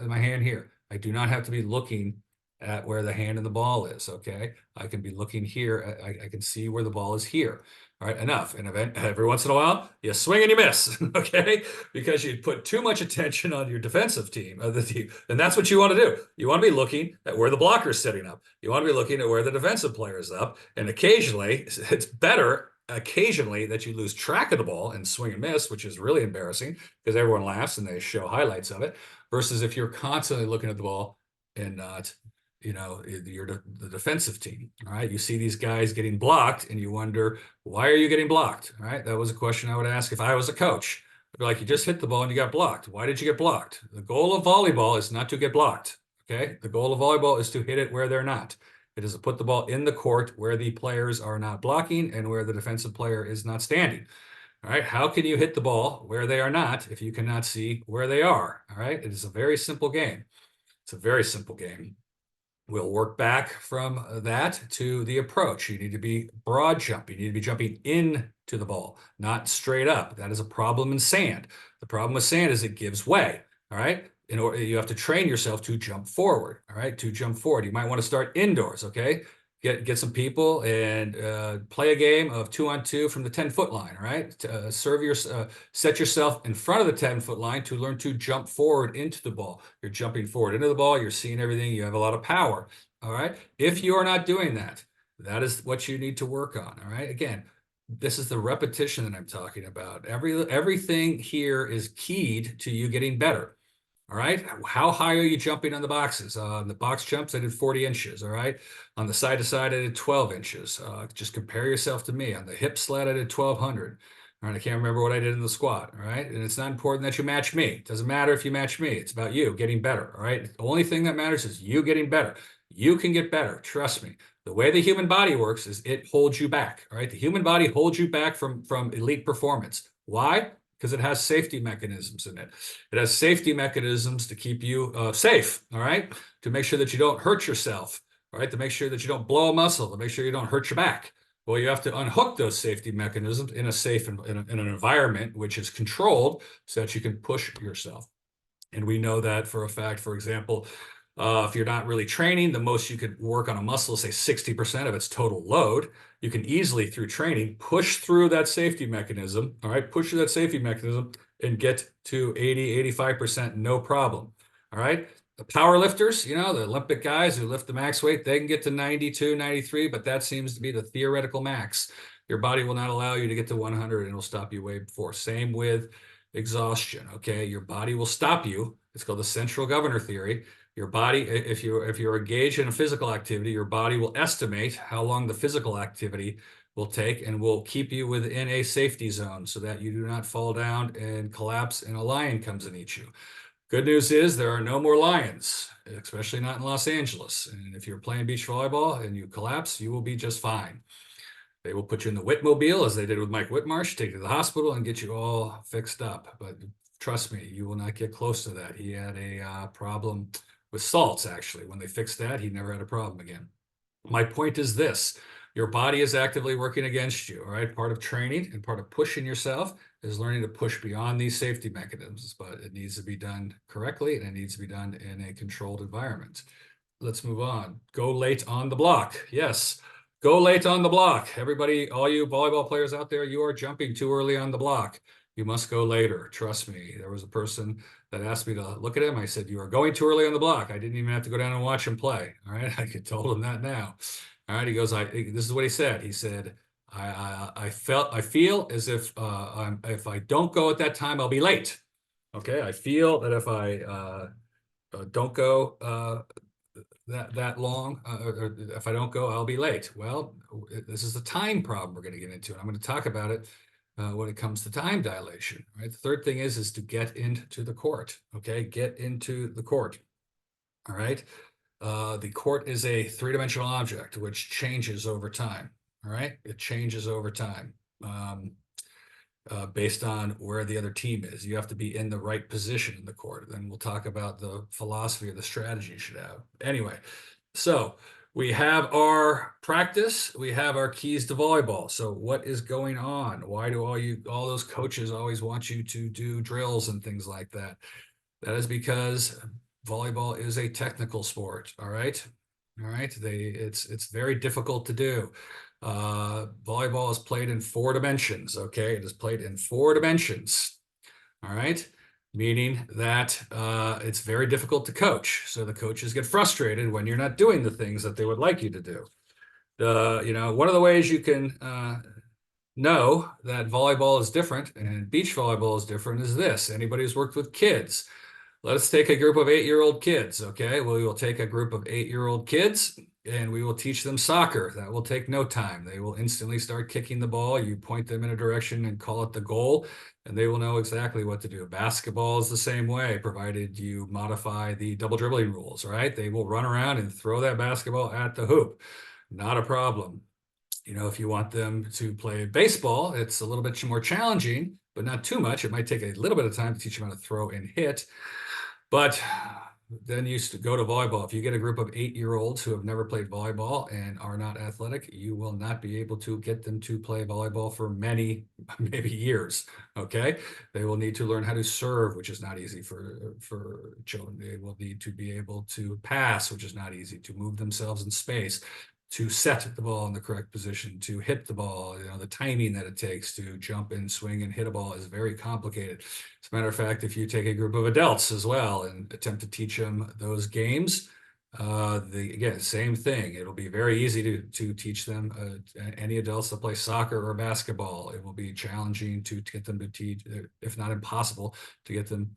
my hand here. I do not have to be looking at where the hand and the ball is, okay? I can be looking here. I can see where the ball is here. All right, enough. And every once in a while, you swing and you miss, okay? Because you put too much attention on your defensive team, the team, and that's what you want to do. You want to be looking at where the blocker is setting up. You want to be looking at where the defensive player is up. And occasionally, it's better occasionally that you lose track of the ball and swing and miss, which is really embarrassing because everyone laughs and they show highlights of it, versus if you're constantly looking at the ball and not, you're the defensive team. All right, you see these guys getting blocked and you wonder, why are you getting blocked? All right, that was a question I would ask if I was a coach. I'd be like, you just hit the ball and you got blocked. Why did you get blocked? The goal of volleyball is not to get blocked, okay? The goal of volleyball is to hit it where they're not. It is to put the ball in the court where the players are not blocking and where the defensive player is not standing. All right, how can you hit the ball where they are not if you cannot see where they are? All right, it is a very simple game. It's a very simple game. We'll work back from that to the approach. You need to be broad jump. You need to be jumping into the ball, not straight up. That is a problem in sand. The problem with sand is it gives way, all right? In order, you have to train yourself to jump forward, all right? To jump forward. You might want to start indoors, okay? Get some people and play a game of 2-on-2 from the 10-foot line, all right? Set yourself in front of the 10-foot line to learn to jump forward into the ball. You're jumping forward into the ball. You're seeing everything. You have a lot of power, all right? If you are not doing that, that is what you need to work on, all right? Again, this is the repetition that I'm talking about. Everything here is keyed to you getting better. All right, how high are you jumping on the boxes? On the box jumps, I did 40 inches, all right? On the side to side, I did 12 inches. Just compare yourself to me. On the hip sled, I did 1,200. All right, I can't remember what I did in the squat. All right, and it's not important that you match me. It doesn't matter if you match me. It's about you getting better. All right, the only thing that matters is you getting better. You can get better. Trust me. The way the human body works is it holds you back. All right, the human body holds you back from elite performance. Why? Because it has safety mechanisms in it. It has safety mechanisms to keep you safe. All right, to make sure that you don't hurt yourself. All right, to make sure that you don't blow a muscle. To make sure you don't hurt your back. Well, you have to unhook those safety mechanisms in a safe in an environment which is controlled so that you can push yourself. And we know that for a fact. For example, if you're not really training, the most you could work on a muscle is say 60% of its total load. You can easily, through training, push through that safety mechanism. All right, push through that safety mechanism and get to 80, 85%, no problem. All right. The power lifters, you know, the Olympic guys who lift the max weight, they can get to 92, 93, but that seems to be the theoretical max. Your body will not allow you to get to 100 and it'll stop you way before. Same with exhaustion. Okay. Your body will stop you. It's called the central governor theory. Your body, if you're engaged in a physical activity, your body will estimate how long the physical activity will take and will keep you within a safety zone so that you do not fall down and collapse and a lion comes and eats you. Good news is there are no more lions, especially not in Los Angeles. And if you're playing beach volleyball and you collapse, you will be just fine. They will put you in the Whitmobile, as they did with Mike Whitmarsh, take you to the hospital and get you all fixed up. But trust me, you will not get close to that. He had a problem with salts, actually. When they fixed that, he never had a problem again. My point is this. Your body is actively working against you, all right? Part of training and part of pushing yourself is learning to push beyond these safety mechanisms, but it needs to be done correctly and it needs to be done in a controlled environment. Let's move on. Go late on the block. Yes, go late on the block. Everybody, all you volleyball players out there, you are jumping too early on the block. You must go later. Trust me. There was a person that asked me to look at him. I said, you are going too early on the block. I didn't even have to go down and watch him play. All right. I could told him that now. All right. He goes, this is what he said. He said, I feel as if I don't go at that time, I'll be late. Okay. I feel that if I don't go that long, or if I don't go, I'll be late. Well, this is the time problem we're going to get into. And I'm going to talk about it when it comes to time dilation. Right. The third thing is to get into the court. Okay. Get into the court. All right. The court is a three-dimensional object which changes over time. All right, it changes over time based on where the other team is. You have to be in the right position in the court. Then we'll talk about the philosophy or the strategy you should have. Anyway, so we have our practice. We have our keys to volleyball. So what is going on? Why do all those coaches always want you to do drills and things like that? That is because volleyball is a technical sport. All right. It's very difficult to do. Volleyball is played in 4 dimensions. Okay. It is played in 4 dimensions. All right. Meaning that it's very difficult to coach. So the coaches get frustrated when you're not doing the things that they would like you to do. One of the ways you can know that volleyball is different and beach volleyball is different is this. Anybody who's worked with kids, let's take a group of 8-year-old kids, okay? We will take a group of 8-year-old kids and we will teach them soccer. That will take no time. They will instantly start kicking the ball. You point them in a direction and call it the goal, and they will know exactly what to do. Basketball is the same way, provided you modify the double dribbling rules, right? They will run around and throw that basketball at the hoop. Not a problem. If you want them to play baseball, it's a little bit more challenging, but not too much. It might take a little bit of time to teach them how to throw and hit. But then you go to volleyball. If you get a group of 8-year-olds who have never played volleyball and are not athletic, you will not be able to get them to play volleyball for many, maybe years. Okay. They will need to learn how to serve, which is not easy for children. They will need to be able to pass, which is not easy, to move themselves in space, to set the ball in the correct position, to hit the ball. The timing that it takes to jump and swing and hit a ball is very complicated. As a matter of fact, if you take a group of adults as well and attempt to teach them those games, again, same thing. It'll be very easy to teach them, any adults that play soccer or basketball. It will be challenging to get them to teach, if not impossible, to get them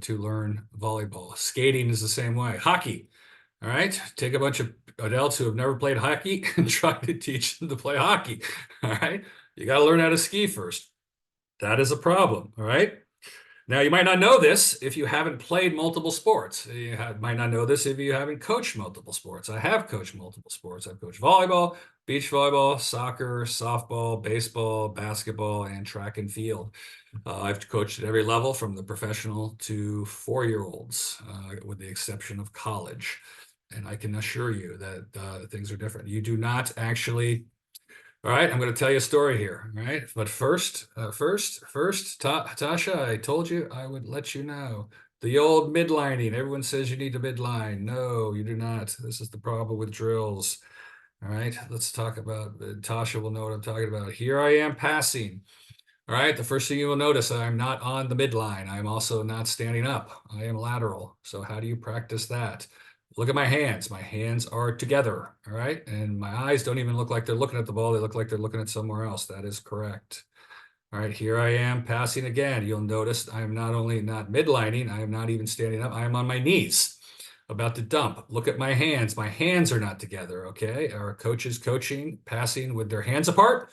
to learn volleyball. Skating is the same way. Hockey. All right, take a bunch of adults who have never played hockey and try to teach them to play hockey. All right, you got to learn how to ski first. That is a problem, all right? Now, you might not know this if you haven't played multiple sports. You might not know this if you haven't coached multiple sports. I have coached multiple sports. I've coached volleyball, beach volleyball, soccer, softball, baseball, basketball, and track and field. I've coached at every level from the professional to 4-year-olds, with the exception of college. And I can assure you that things are different. You do not actually. All right, I'm going to tell you a story here. All right, but first, Tasha, I told you I would let you know the old midlining. Everyone says you need to midline. No, you do not. This is the problem with drills. All right, let's talk about. Tasha will know what I'm talking about. Here I am passing. All right, the first thing you will notice, I'm not on the midline. I'm also not standing up. I am lateral. So how do you practice that? Look at my hands. My hands are together, all right? And my eyes don't even look like they're looking at the ball. They look like they're looking at somewhere else. That is correct. All right, here I am passing again. You'll notice I'm not only not midlining, I am not even standing up. I am on my knees, about to dump. Look at my hands. My hands are not together, okay? Are coaches coaching, passing with their hands apart?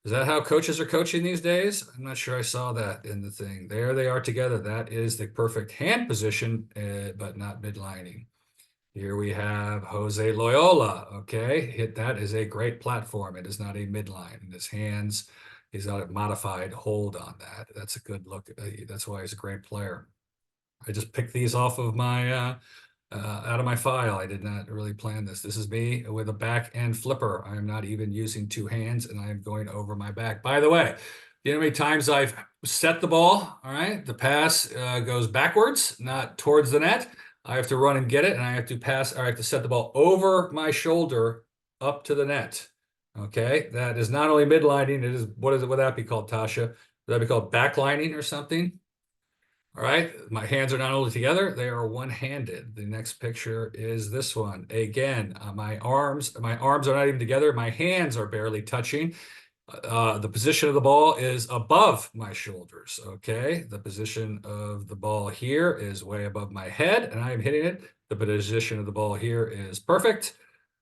Is that how coaches are coaching these days? I'm not sure I saw that in the thing. There they are together. That is the perfect hand position, but not midlining. Here we have Jose Loyola. Okay, hit that is a great platform. It is not a midline. In his hands, he's got a modified hold on that. That's a good look. That's why he's a great player. I just picked these off of my out of my file. I did not really plan this. This is me with a back end flipper. I am not even using two hands, and I am going over my back. By the way, you know how many times I've set the ball? All right, the pass goes backwards, not towards the net. I have to run and get it, and I have to pass, or I have to set the ball over my shoulder up to the net. Okay, that is not only midlining, it is, what would that be called, Tasha? Would that be called backlining or something? All right, my hands are not only together, they are one-handed. The next picture is this one. Again, my arms are not even together. My hands are barely touching. The position of the ball is above my shoulders, okay? The position of the ball here is way above my head, and I am hitting it. The position of the ball here is perfect.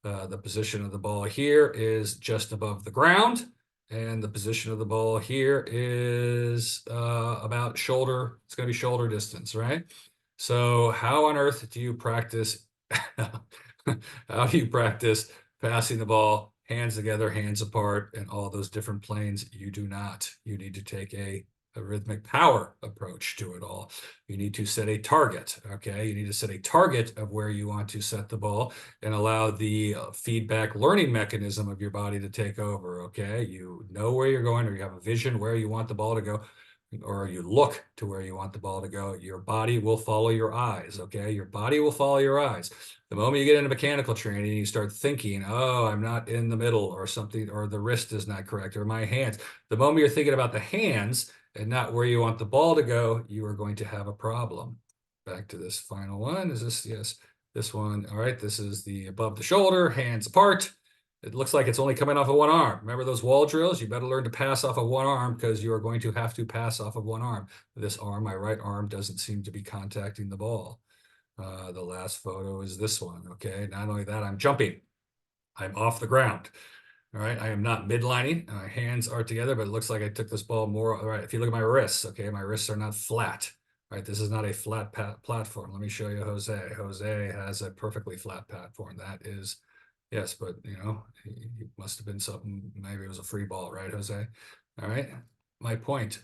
The position of the ball here is just above the ground. And the position of the ball here is about shoulder. It's going to be shoulder distance, right? So how on earth do you practice? How do you practice passing the ball, hands together, hands apart, and all those different planes? You do not. You need to take a rhythmic power approach to it all. You need to set a target, okay? You need to set a target of where you want to set the ball and allow the feedback learning mechanism of your body to take over, okay? You know where you're going, or you have a vision where you want the ball to go, or you look to where you want the ball to go. Your body will follow your eyes, okay? Your body will follow your eyes. The moment you get into mechanical training, you start thinking, oh, I'm not in the middle or something, or the wrist is not correct, or my hands. The moment you're thinking about the hands and not where you want the ball to go, you are going to have a problem. Back to this final one. Is this, yes, this one. All right, this is the above the shoulder, hands apart. It looks like it's only coming off of one arm. Remember those wall drills? You better learn to pass off of one arm, because you are going to have to pass off of one arm. This arm, my right arm, doesn't seem to be contacting the ball. The last photo is this one, okay? Not only that, I'm jumping. I'm off the ground. All right, I am not midlining. My hands are together, but it looks like I took this ball more. All right, if you look at my wrists, okay, my wrists are not flat. All right, this is not a flat platform. Let me show you Jose. Jose has a perfectly flat platform. That is, yes, but you know, he must have been something. Maybe it was a free ball, right, Jose? All right, my point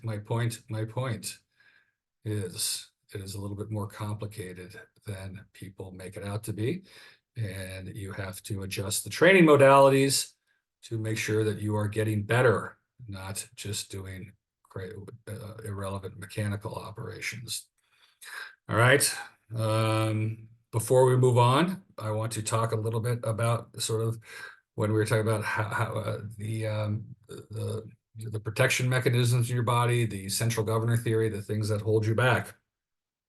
is it is a little bit more complicated than people make it out to be. And you have to adjust the training modalities to make sure that you are getting better, not just doing great, irrelevant mechanical operations. All right. Before we move on, I want to talk a little bit about sort of when we were talking about how the protection mechanisms in your body, the central governor theory, the things that hold you back.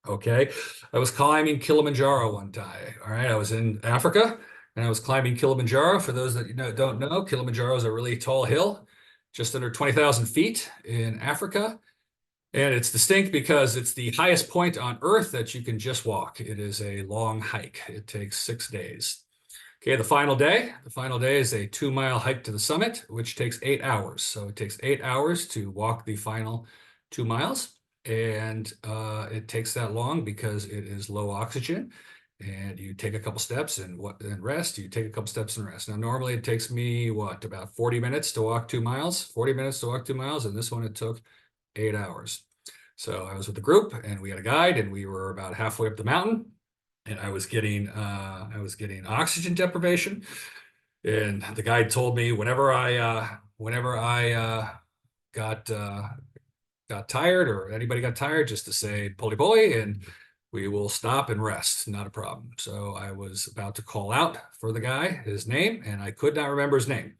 Okay, I was climbing Kilimanjaro one time. All right, I was in Africa and I was climbing Kilimanjaro. For those that don't know, Kilimanjaro is a really tall hill, just under 20,000 feet in Africa. And it's distinct because it's the highest point on Earth that you can just walk. It is a long hike. It takes 6 days. Okay, the final day is a 2-mile hike to the summit, which takes 8 hours. So it takes 8 hours to walk the final 2 miles. And it takes that long because it is low oxygen. And you take a couple steps and rest. You take a couple steps and rest. Now, normally it takes me about 40 minutes to walk 2 miles, 40 minutes to walk 2 miles. And this one, it took 8 hours. So I was with the group and we had a guide and we were about halfway up the mountain and I was getting oxygen deprivation. And the guide told me whenever I got tired or anybody got tired, just to say "Poli poli," and we will stop and rest. Not a problem. So I was about to call out for the guy, his name, and I could not remember his name.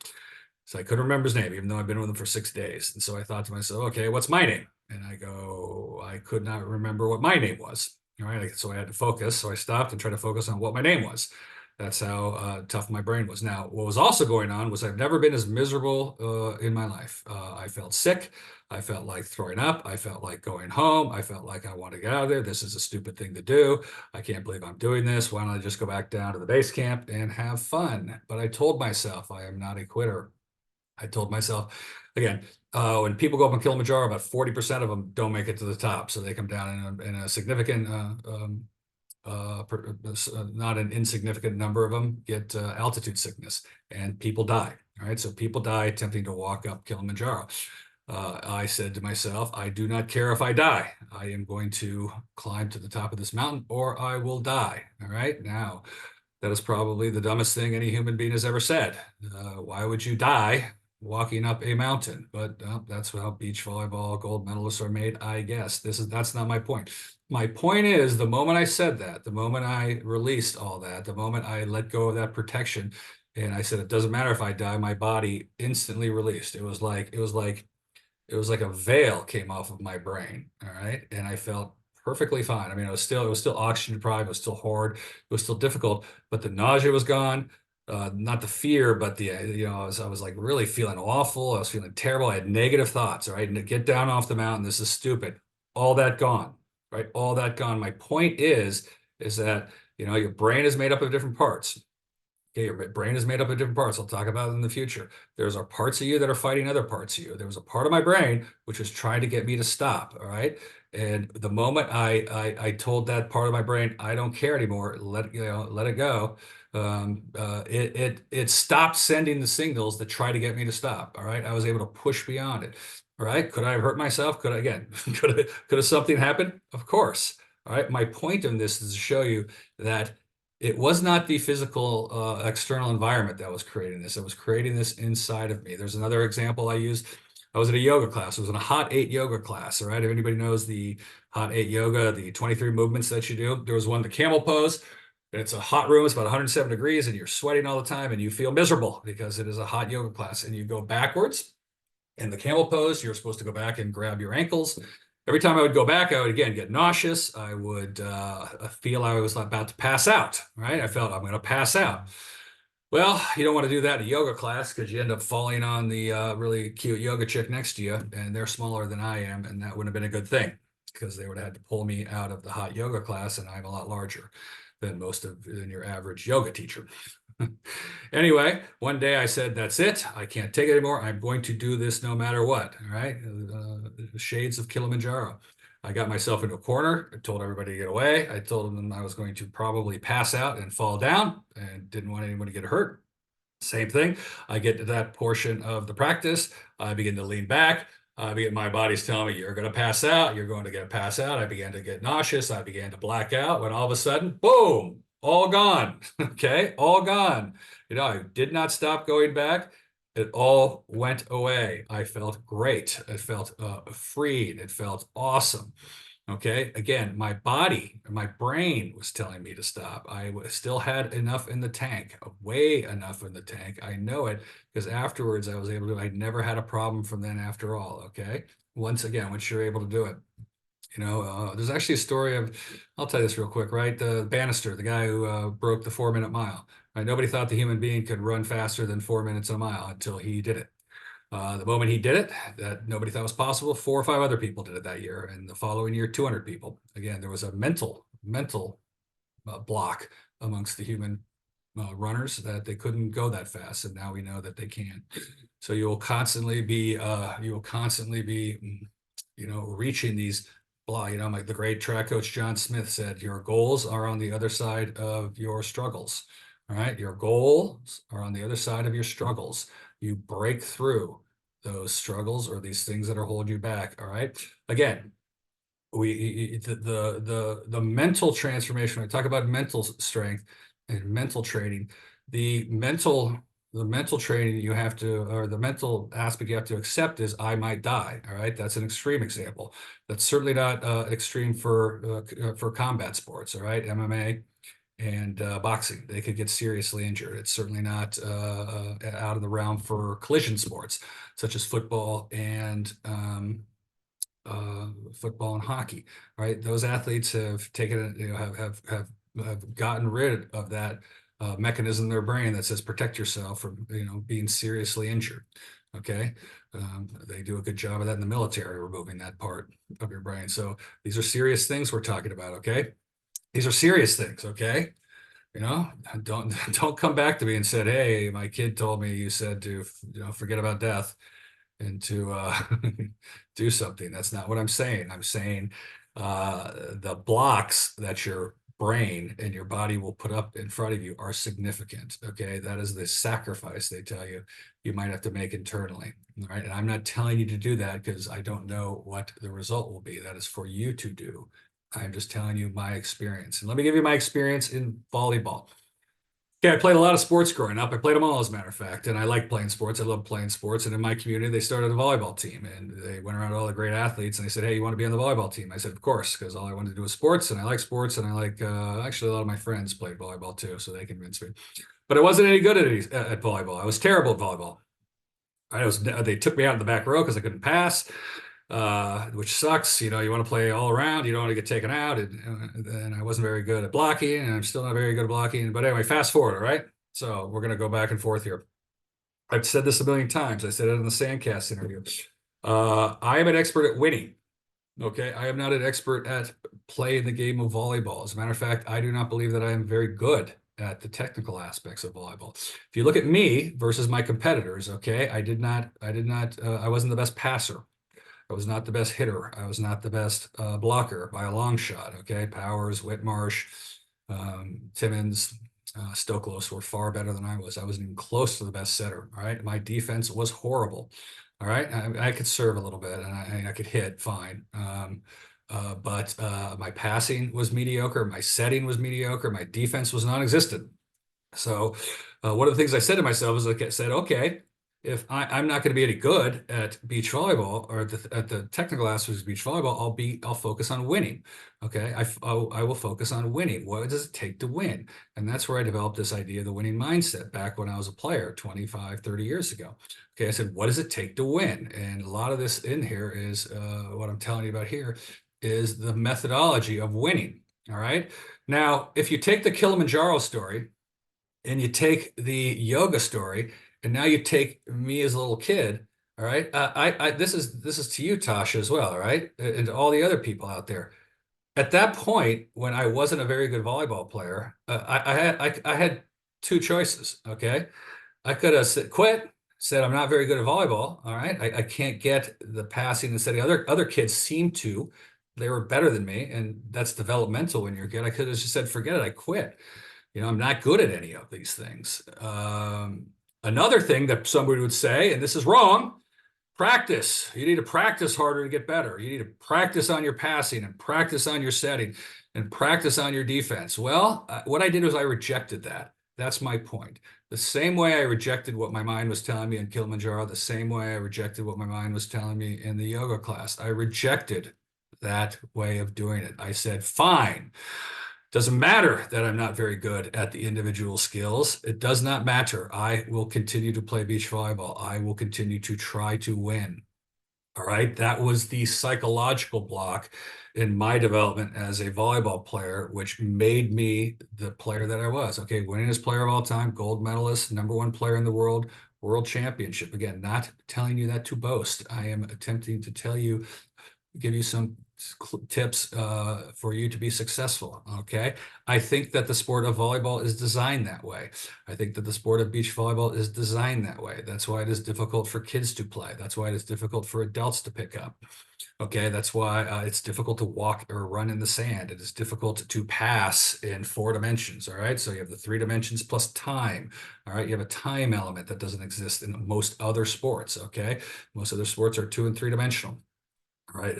So I couldn't remember his name, even though I've been with him for 6 days. And so I thought to myself, okay, what's my name? And I could not remember what my name was. All right. So I had to focus. So I stopped and tried to focus on what my name was. That's how tough my brain was. Now, what was also going on was I've never been as miserable in my life. I felt sick. I felt like throwing up. I felt like going home. I felt like I want to get out of there. This is a stupid thing to do. I can't believe I'm doing this. Why don't I just go back down to the base camp and have fun? But I told myself I am not a quitter. I told myself, again, when people go up on Kilimanjaro, about 40% of them don't make it to the top. So they come down in a significant, not an insignificant number of them get altitude sickness and people die. All right. So people die attempting to walk up Kilimanjaro. I said to myself, I do not care if I die. I am going to climb to the top of this mountain or I will die. All right. Now, that is probably the dumbest thing any human being has ever said. Why would you die walking up a mountain? But that's how beach volleyball gold medalists are made, I guess. That's not my point. My point is the moment I said that, the moment I released all that, the moment I let go of that protection, and I said, it doesn't matter if I die, my body instantly released. It was like a veil came off of my brain. All right. And I felt perfectly fine. I mean, it was still oxygen deprived. It was still hard. It was still difficult, but the nausea was gone. Not the fear, but I was like really feeling awful. I was feeling terrible. I had negative thoughts. All right. And to get down off the mountain, this is stupid. All that gone, right? All that gone. My point is that, your brain is made up of different parts. Okay, your brain is made up of different parts. I'll talk about it in the future. There's our parts of you that are fighting other parts of you. There was a part of my brain which was trying to get me to stop. All right. And the moment I told that part of my brain, I don't care anymore, let it go. It stopped sending the signals that try to get me to stop. All right. I was able to push beyond it. All right. Could I have hurt myself? Could something happen? Of course. All right. My point in this is to show you that it was not the physical external environment that was creating this. It was creating this inside of me. There's another example I used. I was at a yoga class. I was in a hot 8 yoga class. All right. If anybody knows the hot 8 yoga, the 23 movements that you do, there was one, the camel pose. It's a hot room. It's about 107 degrees and you're sweating all the time and you feel miserable because it is a hot yoga class and you go backwards. In the camel pose, you're supposed to go back and grab your ankles. Every time I would go back, I would again get nauseous. I would feel I was about to pass out, right? I felt I'm going to pass out. Well, you don't want to do that in a yoga class because you end up falling on the really cute yoga chick next to you, and they're smaller than I am, and that wouldn't have been a good thing because they would have had to pull me out of the hot yoga class, and I'm a lot larger than your average yoga teacher. Anyway, one day I said, that's it. I can't take it anymore. I'm going to do this no matter what. All right. The shades of Kilimanjaro. I got myself into a corner. I told everybody to get away. I told them I was going to probably pass out and fall down and didn't want anyone to get hurt. Same thing. I get to that portion of the practice. I begin to lean back. My body's telling me you're going to pass out. You're going to get pass out. I began to get nauseous. I began to black out when all of a sudden, boom, all gone. Okay, all gone. I did not stop going back. It all went away. I felt great. It felt freed. It felt awesome. Okay. Again, my body, my brain was telling me to stop. I still had enough in the tank, way enough in the tank. I know it because afterwards I was able to, I never had a problem from then after all. Okay. Once you're able to do it. There's actually a story I'll tell you this real quick, right? The Bannister, the guy who broke the 4-minute mile. Right? Nobody thought the human being could run faster than 4 minutes a mile until he did it. The moment he did it, that nobody thought was possible, 4 or 5 other people did it that year. And the following year, 200 people. Again, there was a mental block amongst the human runners that they couldn't go that fast. And now we know that they can. So you will constantly be reaching these like the great track coach John Smith said, your goals are on the other side of your struggles. All right. Your goals are on the other side of your struggles. You break through those struggles or these things that are holding you back. All right. Again, the mental transformation. When I talk about mental strength and mental training, the mental training you have to, or the mental aspect you have to accept is I might die. All right, that's an extreme example. That's certainly not extreme for combat sports. All right, MMA and boxing, they could get seriously injured. It's certainly not out of the realm for collision sports such as football and football and hockey, right? Those athletes have taken, have gotten rid of that mechanism in their brain that says protect yourself from, being seriously injured. Okay. They do a good job of that in the military, removing that part of your brain. So these are serious things we're talking about. Okay. These are serious things. Okay. Don't come back to me and said, hey, my kid told me you said to, forget about death and to do something. That's not what I'm saying. I'm saying the blocks that your brain and your body will put up in front of you are significant. Okay, that is the sacrifice they tell you might have to make internally. All right, and I'm not telling you to do that because I don't know what the result will be. That is for you to do. I'm just telling you my experience. And let me give you my experience in volleyball. Okay, I played a lot of sports growing up. I played them all, as a matter of fact, and I like playing sports. I love playing sports. And in my community, they started a volleyball team, and they went around to all the great athletes, and they said, "Hey, you want to be on the volleyball team?" I said, "Of course," because all I wanted to do was sports, and I like sports, and I like actually a lot of my friends played volleyball too, so they convinced me. But I wasn't any good at volleyball. I was terrible at volleyball. They took me out in the back row because I couldn't pass, which sucks. You want to play all around. You don't want to get taken out. And I wasn't very good at blocking, and I'm still not very good at blocking. But anyway, fast forward, all right? So we're going to go back and forth here. I've said this a million times. I said it in the Sandcast interview. I am an expert at winning. Okay. I am not an expert at playing the game of volleyball. As a matter of fact, I do not believe that I am very good at the technical aspects of volleyball. If you look at me versus my competitors, okay, I wasn't the best passer. I was not the best hitter. I was not the best blocker by a long shot. Okay. Powers, Whitmarsh, Timmons, Stoklos were far better than I was. I wasn't even close to the best setter. All right. My defense was horrible. All right. I could serve a little bit and I could hit fine. But my passing was mediocre. My setting was mediocre. My defense was non-existent. So one of the things I said to myself is I said, okay, if I'm not going to be any good at beach volleyball or at the technical aspects of beach volleyball, I'll focus on winning. Okay, I will focus on winning. What does it take to win? And that's where I developed this idea of the winning mindset back when I was a player 25, 30 years ago. Okay, I said, what does it take to win? And a lot of this in here is what I'm telling you about here is the methodology of winning. All right. Now, if you take the Kilimanjaro story and you take the yoga story, and now you take me as a little kid, all right? This is to you, Tasha, as well, all right? And to all the other people out there. At that point, when I wasn't a very good volleyball player, I had two choices, okay? I could have quit, said I'm not very good at volleyball, all right? I can't get the passing and setting. Other kids seem to. They were better than me, and that's developmental when you're good. I could have just said, forget it, I quit. I'm not good at any of these things. Another thing that somebody would say, and this is wrong, practice. You need to practice harder to get better. You need to practice on your passing and practice on your setting and practice on your defense. Well, what I did was I rejected that. That's my point. The same way I rejected what my mind was telling me in Kilimanjaro, the same way I rejected what my mind was telling me in the yoga class. I rejected that way of doing it. I said, fine. Doesn't matter that I'm not very good at the individual skills. It does not matter. I will continue to play beach volleyball. I will continue to try to win. All right. That was the psychological block in my development as a volleyball player, which made me the player that I was. Okay. Winningest player of all time, gold medalist, #1 player in the world, world championship. Again, not telling you that to boast. I am attempting to tell you, give you some tips for you to be successful. Okay. I think that the sport of volleyball is designed that way. I think that the sport of beach volleyball is designed that way. That's why it is difficult for kids to play. That's why it is difficult for adults to pick up. Okay, that's why it's difficult to walk or run in the sand. It is difficult to pass in 4 dimensions. All right, so you have the 3 dimensions plus time. All right, you have a time element that doesn't exist in most other sports. Okay, most other sports are 2 and 3 dimensional. Right,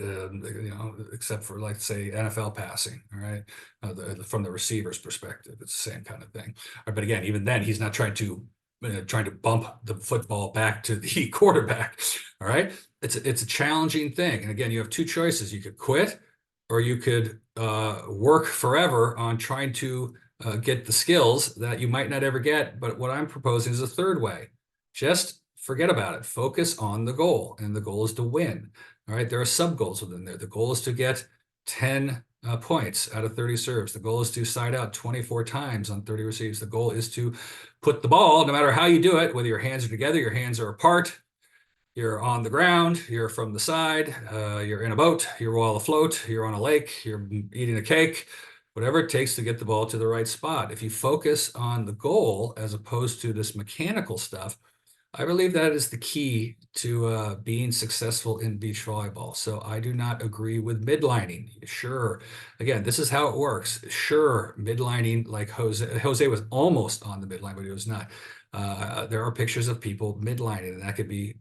except for like say NFL passing, all right, from the receiver's perspective, it's the same kind of thing. But again, even then, he's not trying to bump the football back to the quarterback. All right, it's a challenging thing, and again, you have two choices: you could quit, or you could work forever on trying to get the skills that you might not ever get. But what I'm proposing is a third way: just forget about it, focus on the goal, and the goal is to win. All right, there are sub goals within there. The goal is to get 10 points out of 30 serves. The goal is to side out 24 times on 30 receives. The goal is to put the ball, no matter how you do it, whether your hands are together, your hands are apart, you're on the ground, you're from the side, you're in a boat, you're all afloat, you're on a lake, you're eating a cake, whatever it takes to get the ball to the right spot. If you focus on the goal as opposed to this mechanical stuff, I believe that is the key to being successful in beach volleyball. So I do not agree with midlining. Sure. Again, this is how it works. Sure, midlining like Jose was almost on the midline, but he was not. There are pictures of people midlining, and that could be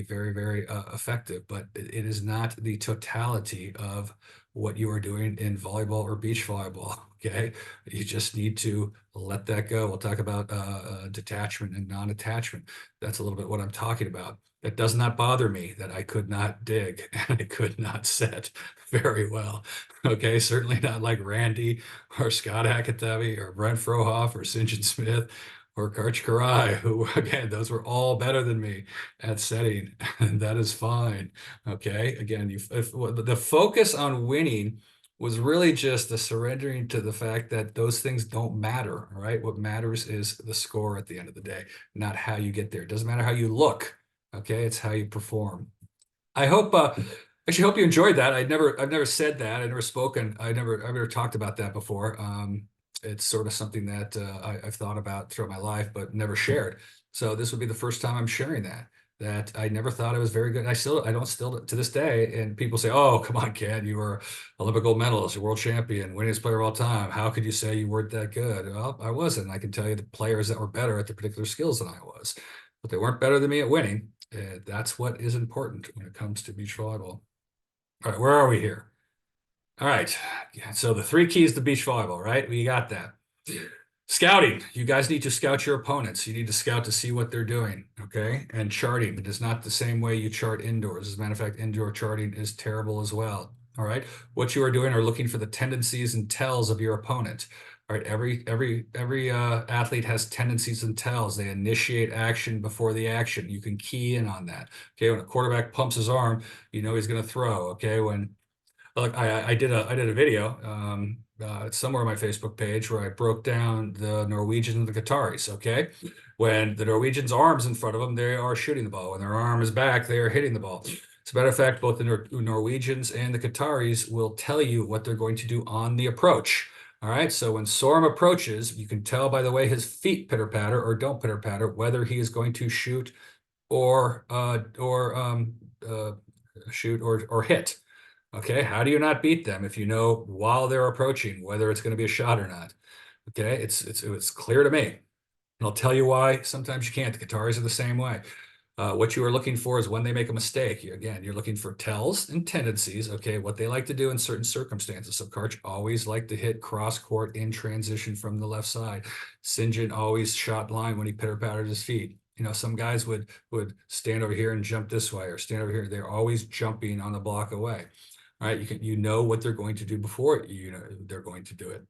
very, very effective, but it is not the totality of what you are doing in volleyball or beach volleyball. Okay, you just need to let that go. We'll talk about detachment and non-attachment. That's a little bit what I'm talking about. It does not bother me that I could not dig and I could not set very well. Okay, certainly not like Randy or Scott Akatemi or Brent Frohoff or St. John Smith or Karch Karai, who again, those were all better than me at setting, and that is fine. Okay, again, the focus on winning was really just a surrendering to the fact that those things don't matter. All right, what matters is the score at the end of the day, not how you get there. It doesn't matter how you look. Okay, it's how you perform. I hope actually hope you enjoyed that. I've never said that. I've never talked about that before. It's sort of something that I've thought about throughout my life, but never shared. So this would be the first time I'm sharing that I never thought I was very good. I don't still to this day. And people say, "Oh, come on, Ken, you were Olympic gold medalist, a world champion, winningest player of all time. How could you say you weren't that good?" Well, I wasn't. I can tell you the players that were better at the particular skills than I was, but they weren't better than me at winning. That's what is important when it comes to beach volleyball. All right, where are we here? All right, so the 3 keys to beach volleyball, right? We got that. Scouting. You guys need to scout your opponents. You need to scout to see what they're doing, okay? And charting. It is not the same way you chart indoors. As a matter of fact, indoor charting is terrible as well. All right. What you are doing are looking for the tendencies and tells of your opponent. All right. Every athlete has tendencies and tells. They initiate action before the action. You can key in on that. Okay. When a quarterback pumps his arm, you know he's going to throw. Okay. When Look, I did a video somewhere on my Facebook page where I broke down the Norwegians and the Qataris. Okay, when the Norwegians' arms in front of them, they are shooting the ball. When their arm is back, they are hitting the ball. As a matter of fact, both the Norwegians and the Qataris will tell you what they're going to do on the approach. All right, so when Sorum approaches, you can tell by the way his feet pitter patter or don't pitter patter whether he is going to shoot or shoot or hit. Okay, how do you not beat them if you know while they're approaching whether it's going to be a shot or not? Okay, it's clear to me. And I'll tell you why sometimes you can't. The Qataris are the same way. What you are looking for is when they make a mistake. Again, you're looking for tells and tendencies, okay, what they like to do in certain circumstances. So Karch always liked to hit cross court in transition from the left side. St. John always shot line when he pitter-pattered his feet. You know, some guys would stand over here and jump this way or stand over here. They're always jumping on the block away. All right, you know what they're going to do before you know they're going to do it.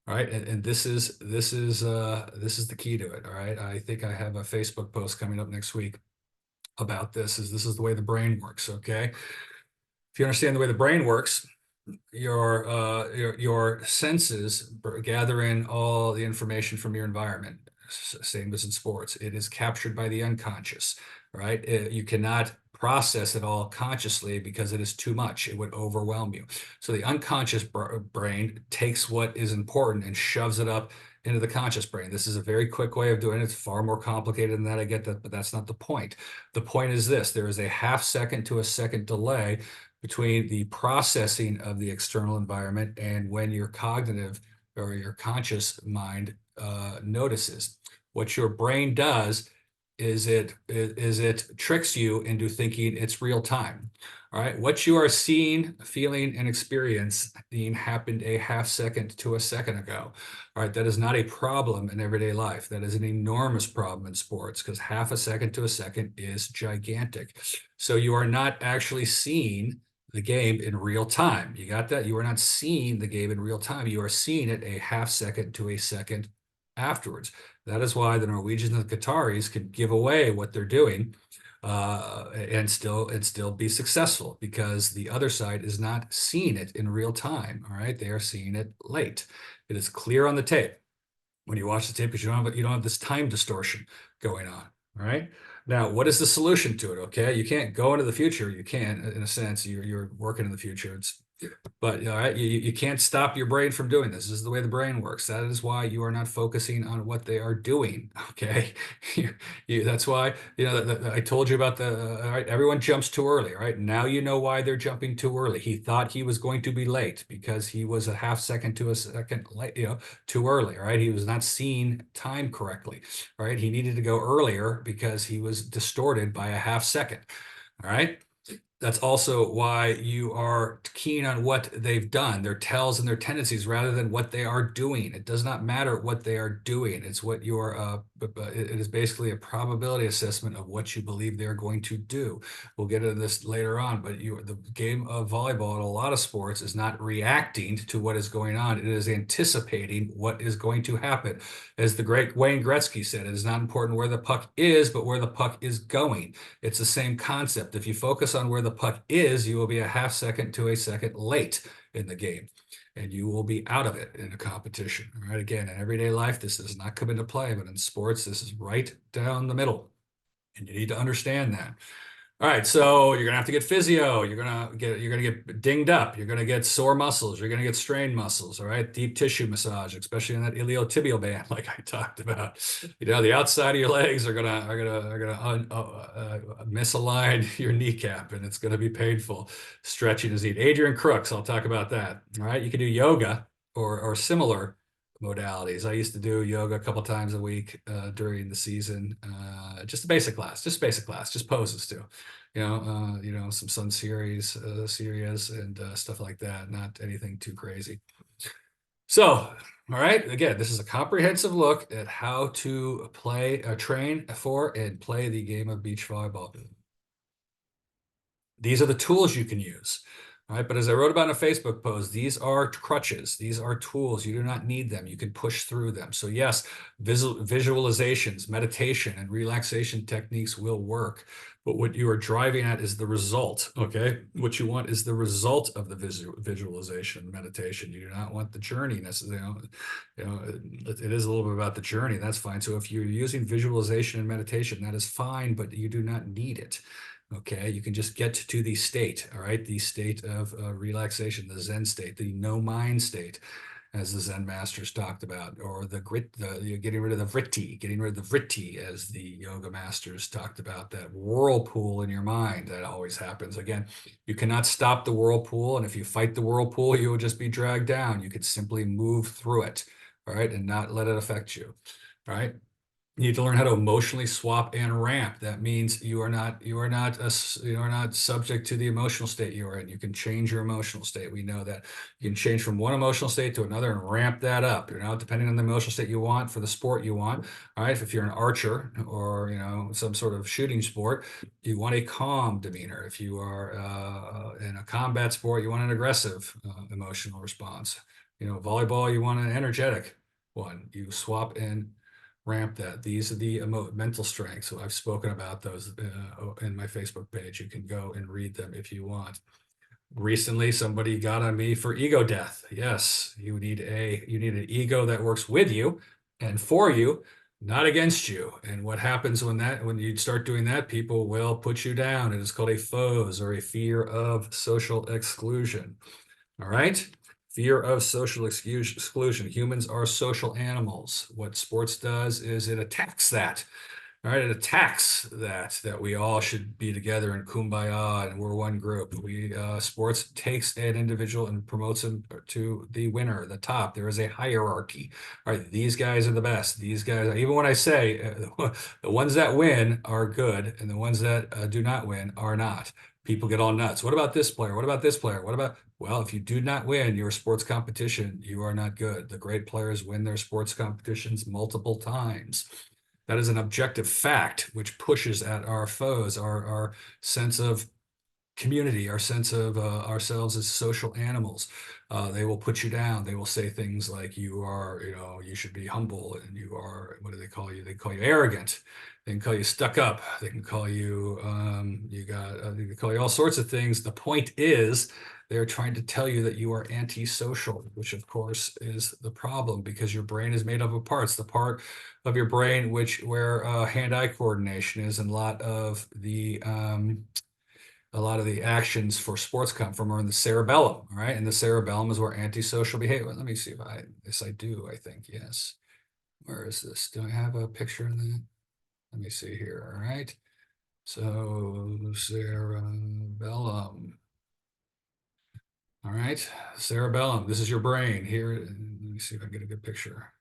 All right, and this is the key to it. All right, I think I have a Facebook post coming up next week about this. This is the way the brain works. Okay, if you understand the way the brain works, your senses gather in all the information from your environment. Same as in sports, it is captured by the unconscious. Right, you cannot process it all consciously because it is too much. It would overwhelm you. So the unconscious brain takes what is important and shoves it up into the conscious brain. This is a very quick way of doing it. It's far more complicated than that. I get that, but that's not the point. The point is this: there is a half second to a second delay between the processing of the external environment and when your cognitive or your conscious mind notices. What your brain does is it tricks you into thinking it's real time. All right, what you are seeing, feeling, and experiencing happened a half second to a second ago. All right, that is not a problem in everyday life. That is an enormous problem in sports because half a second to a second is gigantic. So you are not actually seeing the game in real time. You got that? You are not seeing the game in real time. You are seeing it a half second to a second afterwards. That is why the Norwegians and the Qataris could give away what they're doing and still be successful because the other side is not seeing it in real time. All right, they are seeing it late. It is clear on the tape when you watch the tape because you don't have this time distortion going on. All right. Now, what is the solution to it? Okay, you can't go into the future. You can, in a sense, you're working in the future. But all right, you can't stop your brain from doing this. This is the way the brain works. That is why you are not focusing on what they are doing. Okay, that's why I told you about the. All right, everyone jumps too early. All right, now you know why they're jumping too early. He thought he was going to be late because he was a half second to a second late, too early. All right, he was not seeing time correctly. All right, he needed to go earlier because he was distorted by a half second. All right. That's also why you are keen on what they've done, their tells and their tendencies, rather than what they are doing. It does not matter what they are doing. It's what it is basically a probability assessment of what you believe they're going to do. We'll get into this later on, but the game of volleyball in a lot of sports is not reacting to what is going on. It is anticipating what is going to happen. As the great Wayne Gretzky said, it is not important where the puck is, but where the puck is going. It's the same concept. If you focus on where the puck is, you will be a half second to a second late in the game, and you will be out of it in a competition. All right, again, in everyday life, this does not come into play, but in sports, this is right down the middle, and you need to understand that. All right, so you're gonna have to get physio. You're gonna get dinged up. You're gonna get sore muscles. You're gonna get strained muscles. All right, deep tissue massage, especially in that iliotibial band, like I talked about. The outside of your legs are gonna misalign your kneecap, and it's gonna be painful. Stretching is needed. Adrian Crooks, I'll talk about that. All right, you can do yoga or similar modalities. I used to do yoga a couple times a week during the season. Just a basic class, just poses too. Some sun series, and stuff like that. Not anything too crazy. So, all right, again, this is a comprehensive look at how to train for and play the game of beach volleyball. These are the tools you can use. All right, but as I wrote about in a Facebook post, these are crutches. These are tools. You do not need them. You can push through them. So yes, visualizations, meditation, and relaxation techniques will work. But what you are driving at is the result, okay? What you want is the result of the visualization, meditation. You do not want the journey necessarily. It is a little bit about the journey. That's fine. So if you're using visualization and meditation, that is fine, but you do not need it. Okay, you can just get to the state, all right, the state of relaxation, the Zen state, the no mind state, as the Zen masters talked about, or getting rid of the vritti, as the yoga masters talked about, that whirlpool in your mind that always happens. Again, you cannot stop the whirlpool, and if you fight the whirlpool, you will just be dragged down. You could simply move through it, all right, and not let it affect you, all right. You need to learn how to emotionally swap and ramp. That means you are not subject to the emotional state you are in. You can change your emotional state. We know that you can change from one emotional state to another and ramp that up. Depending on the emotional state you want for the sport you want. All right, if you're an archer or some sort of shooting sport, you want a calm demeanor. If you are in a combat sport, you want an aggressive emotional response. Volleyball, you want an energetic one. You swap and ramp that. These are the mental strengths. So I've spoken about those in my Facebook page. You can go and read them if you want. Recently, somebody got on me for ego death. Yes, you need an ego that works with you and for you, not against you. And what happens when you start doing that, people will put you down. It is called a FOS, or a fear of social exclusion. All right. Fear of social exclusion. Humans are social animals. What sports does is it attacks that. All right, it attacks that we all should be together in kumbaya and we're one group. Sports takes an individual and promotes him to the winner, the top. There is a hierarchy. All right, these guys are the best. These guys, even when I say the ones that win are good and the ones that do not win are not. People get all nuts. What about this player? What about this player? What about, well, if you do not win your sports competition, you are not good. The great players win their sports competitions multiple times. That is an objective fact, which pushes at our FOS, our sense of community, our sense of ourselves as social animals. They will put you down. They will say things like you are, you should be humble, and you are, what do they call you? They call you arrogant. They can call you stuck up. They can call you, they can call you all sorts of things. The point is, they're trying to tell you that you are antisocial, which of course is the problem, because your brain is made up of parts. The part of your brain where hand-eye coordination is, and a lot of the actions for sports come from are in the cerebellum, all right? And the cerebellum is where antisocial behavior. Let me see if yes, I do, I think, yes. Where is this? Do I have a picture of that? Let me see here, all right? So cerebellum. All right, cerebellum, this is your brain. Here, let me see if I can get a good picture.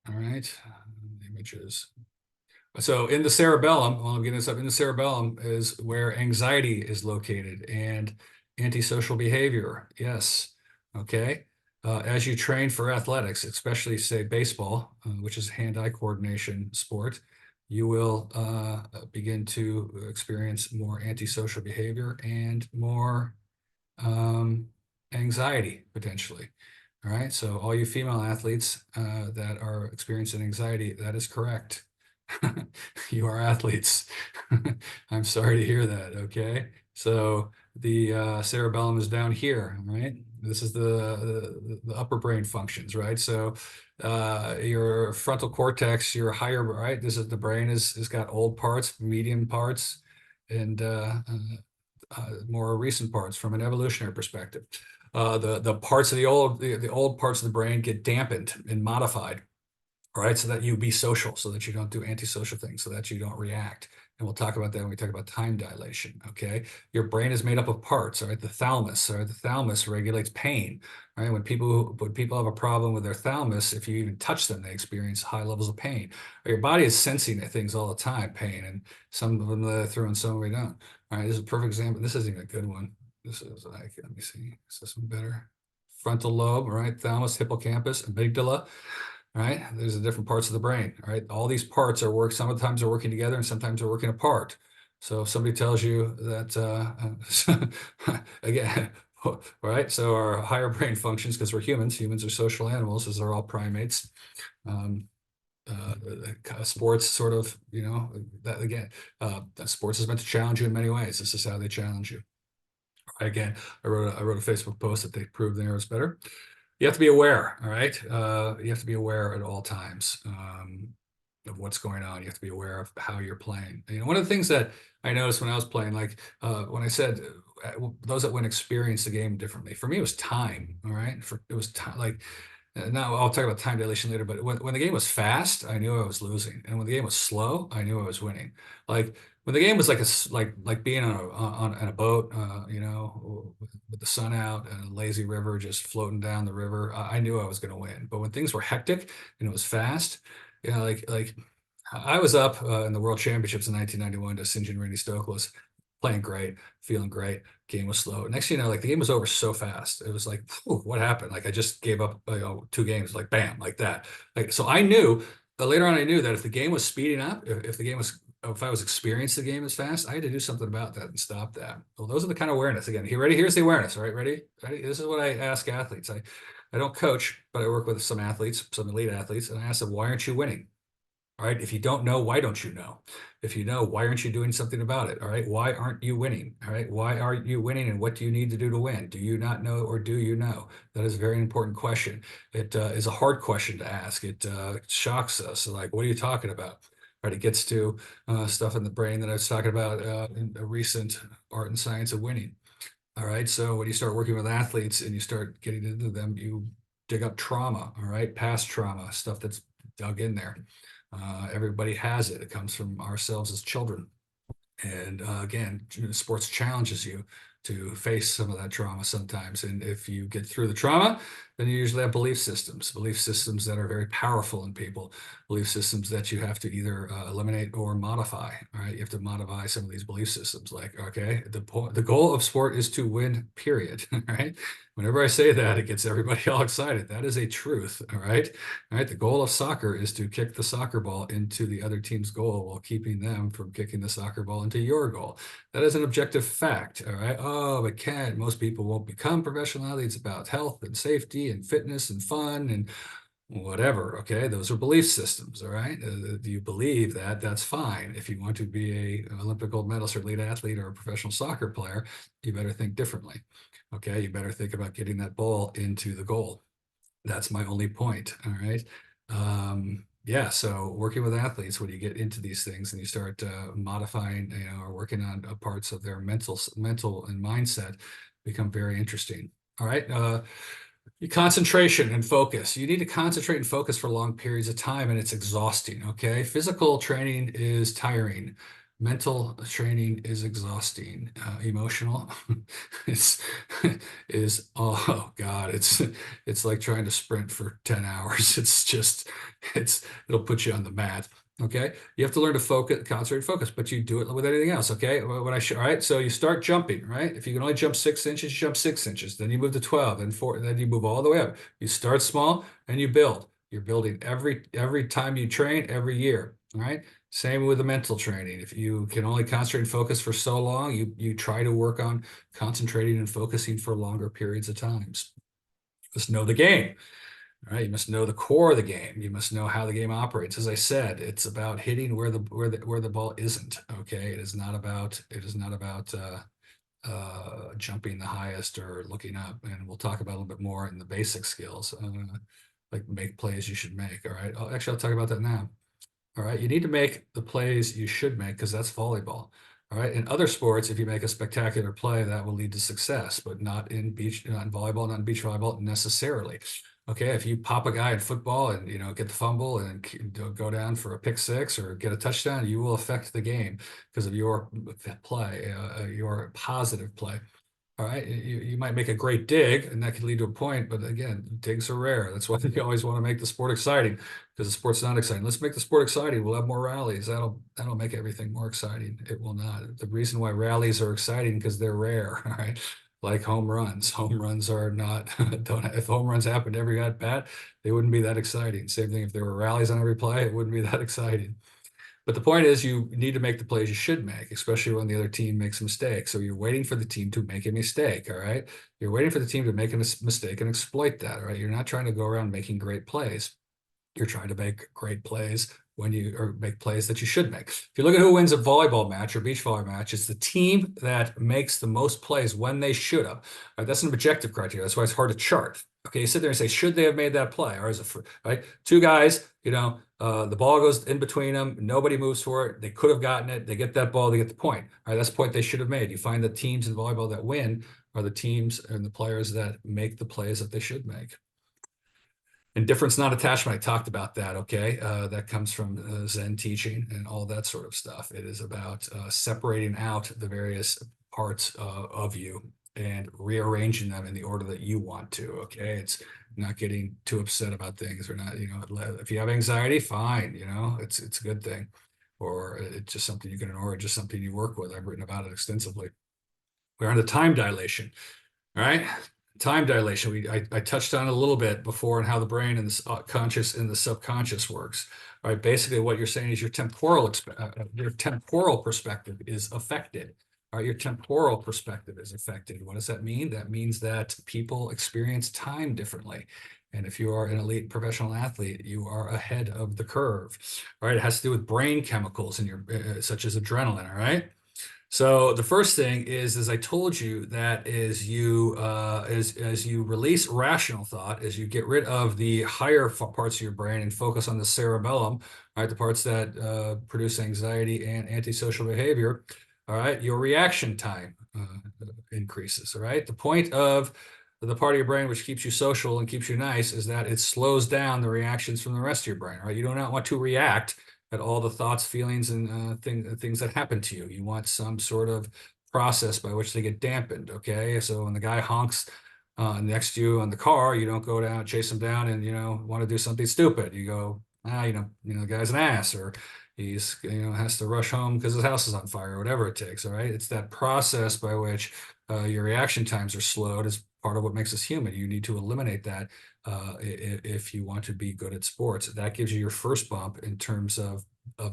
All right, images. So in the cerebellum, while I'm getting this up, in the cerebellum is where anxiety is located and antisocial behavior. Yes. Okay. As you train for athletics, especially say baseball, which is hand-eye coordination sport, you will begin to experience more antisocial behavior and more anxiety potentially. All right. So all you female athletes that are experiencing anxiety, that is correct. You are athletes. I'm sorry to hear that. Okay. So the cerebellum is down here, right? This is the upper brain functions, right? So your frontal cortex, your higher, right? This is the brain is got old parts, medium parts, and more recent parts from an evolutionary perspective. The parts of the old parts of the brain get dampened and modified. All right, so that you be social, so that you don't do antisocial things, so that you don't react. And we'll talk about that when we talk about time dilation, okay? Your brain is made up of parts, all right? The thalamus, all right? The thalamus regulates pain, right? When people have a problem with their thalamus, if you even touch them, they experience high levels of pain. Your body is sensing things all the time, pain, and some of them let it through and some we don't. All right, this is a perfect example. This isn't even a good one. This is like, let me see, is this one better? Frontal lobe, all right? Thalamus, hippocampus, amygdala. Right? There's the different parts of the brain, right? All these parts sometimes are working together and sometimes they're working apart. So if somebody tells you that, again, right? So our higher brain functions, because we're humans are social animals, as they're all primates. Sports sort of, that again, sports is meant to challenge you in many ways. This is how they challenge you. Again, I wrote a Facebook post that they proved there is better. You have to be aware, all right? You have to be aware at all times of what's going on. You have to be aware of how you're playing. One of the things that I noticed when I was playing, like when I said those that went experience the game differently, for me it was time, all right? It was time, like now I'll talk about time dilation later, but when the game was fast, I knew I was losing, and when the game was slow, I knew I was winning. Like when the game was like being on a boat, with the sun out and a lazy river just floating down the river, I knew I was going to win. But when things were hectic and it was fast, like I was up in the World Championships in 1991 to St. John Randy Stokely, playing great, feeling great. Game was slow. Next thing you know, like the game was over so fast. It was like, what happened? Like I just gave up 2 games, like bam, like that. Like so, I knew. Later on, I knew that if the game was speeding up, if I was experiencing the game as fast, I had to do something about that and stop that. Well, those are the kind of awareness. Again, ready? Here's the awareness. All right, ready? This is what I ask athletes. I don't coach, but I work with some athletes, some elite athletes, and I ask them, why aren't you winning? All right. If you don't know, why don't you know? If you know, why aren't you doing something about it? All right. Why aren't you winning? All right. Why aren't you winning? And what do you need to do to win? Do you not know, or do you know? That is a very important question. It is a hard question to ask. It shocks us. Like, what are you talking about? Right. It gets to stuff in the brain that I was talking about in a recent Art and Science of Winning. All right. So when you start working with athletes and you start getting into them, you dig up trauma. All right. Past trauma, stuff that's dug in there. Everybody has it. It comes from ourselves as children. And again, sports challenges you to face some of that trauma sometimes. And if you get through the trauma, then you usually have belief systems that are very powerful in people, belief systems that you have to either eliminate or modify. All right, you have to modify some of these belief systems. Like, okay, the goal of sport is to win. Period. All right. Whenever I say that, it gets everybody all excited. That is a truth. All right. All right. The goal of soccer is to kick the soccer ball into the other team's goal while keeping them from kicking the soccer ball into your goal. That is an objective fact. All right. Oh, but Ken, most people won't become professional athletes. About health and safety and fitness and fun and whatever. Okay. Those are belief systems. All right. Do you believe that? That's fine. If you want to be a Olympic gold medalist or elite athlete or a professional soccer player, you better think differently. Okay. You better think about getting that ball into the goal. That's my only point. All right. Yeah. So working with athletes, when you get into these things and you start modifying, or working on parts of their mental and mindset, become very interesting. All right. Concentration and focus. You need to concentrate and focus for long periods of time, and it's exhausting. Okay. Physical training is tiring. Mental training is exhausting. Emotional is oh God, it's like trying to sprint for 10 hours. It'll put you on the mat. Okay. You have to learn to focus, concentrate, focus, but you do it with anything else. Okay. All right. So you start jumping, right? If you can only jump 6 inches, you jump 6 inches. Then you move to 12, then 4, then you move all the way up. You start small and you build. You're building every time you train, every year. All right. Same with the mental training. If you can only concentrate and focus for so long, you try to work on concentrating and focusing for longer periods of times. Just know the game. All right, you must know the core of the game. You must know how the game operates. As I said, it's about hitting where the ball isn't. Okay, it is not about jumping the highest or looking up. And we'll talk about a little bit more in the basic skills, like make plays you should make. All right, I'll talk about that now. All right, you need to make the plays you should make because that's volleyball. All right, in other sports, if you make a spectacular play, that will lead to success, but not in volleyball, not in beach volleyball necessarily. Okay, if you pop a guy in football and get the fumble and go down for a pick six or get a touchdown, you will affect the game because of your play, your positive play. All right, you might make a great dig, and that could lead to a point. But again, digs are rare. That's why you always want to make the sport exciting, because the sport's not exciting. Let's make the sport exciting. We'll have more rallies. That'll make everything more exciting. It will not. The reason why rallies are exciting because they're rare. All right, like home runs. Home runs are not. If home runs happened every at bat, they wouldn't be that exciting. Same thing if there were rallies on every play, it wouldn't be that exciting. But the point is, you need to make the plays you should make, especially when the other team makes a mistake. So you're waiting for the team to make a mistake, all right? You're waiting for the team to make a mistake and exploit that, all right? You're not trying to go around making great plays. You're trying to make great plays or make plays that you should make. If you look at who wins a volleyball match or beach volleyball match, it's the team that makes the most plays when they should have. Right, that's an objective criteria. That's why it's hard to chart. Okay, you sit there and say, should they have made that play? Or is it right? Two guys, the ball goes in between them. Nobody moves for it. They could have gotten it. They get that ball. They get the point. All right, that's the point they should have made. You find the teams in volleyball that win are the teams and the players that make the plays that they should make. Indifference, not attachment. I talked about that. Okay. That comes from Zen teaching and all that sort of stuff. It is about separating out the various parts of you and rearranging them in the order that you want to. Okay. It's not getting too upset about things or not, if you have anxiety, fine. It's a good thing, or it's just something you can ignore, just something you work with. I've written about it extensively. We're on the time dilation. All right. Time dilation. I touched on it a little bit before and how the brain and the conscious and the subconscious works. All right. Basically, what you're saying is your temporal perspective is affected. All right. Your temporal perspective is affected. What does that mean? That means that people experience time differently. And if you are an elite professional athlete, you are ahead of the curve. All right. It has to do with brain chemicals in your, such as adrenaline. All right. So the first thing is, as I told you, that is you as you release rational thought, as you get rid of the higher parts of your brain and focus on the cerebellum, right, the parts that produce anxiety and antisocial behavior. All right, your reaction time increases. All right, the point of the part of your brain which keeps you social and keeps you nice is that it slows down the reactions from the rest of your brain. Right, you do not want to react at all the thoughts, feelings, and things that happen to you. You want some sort of process by which they get dampened. Okay, so when the guy honks next to you on the car, you don't go down, chase him down, and want to do something stupid. You go, the guy's an ass, or he's has to rush home because his house is on fire, or whatever it takes. All right, it's that process by which your reaction times are slowed is part of what makes us human. You need to eliminate that if you want to be good at sports. That gives you your first bump in terms of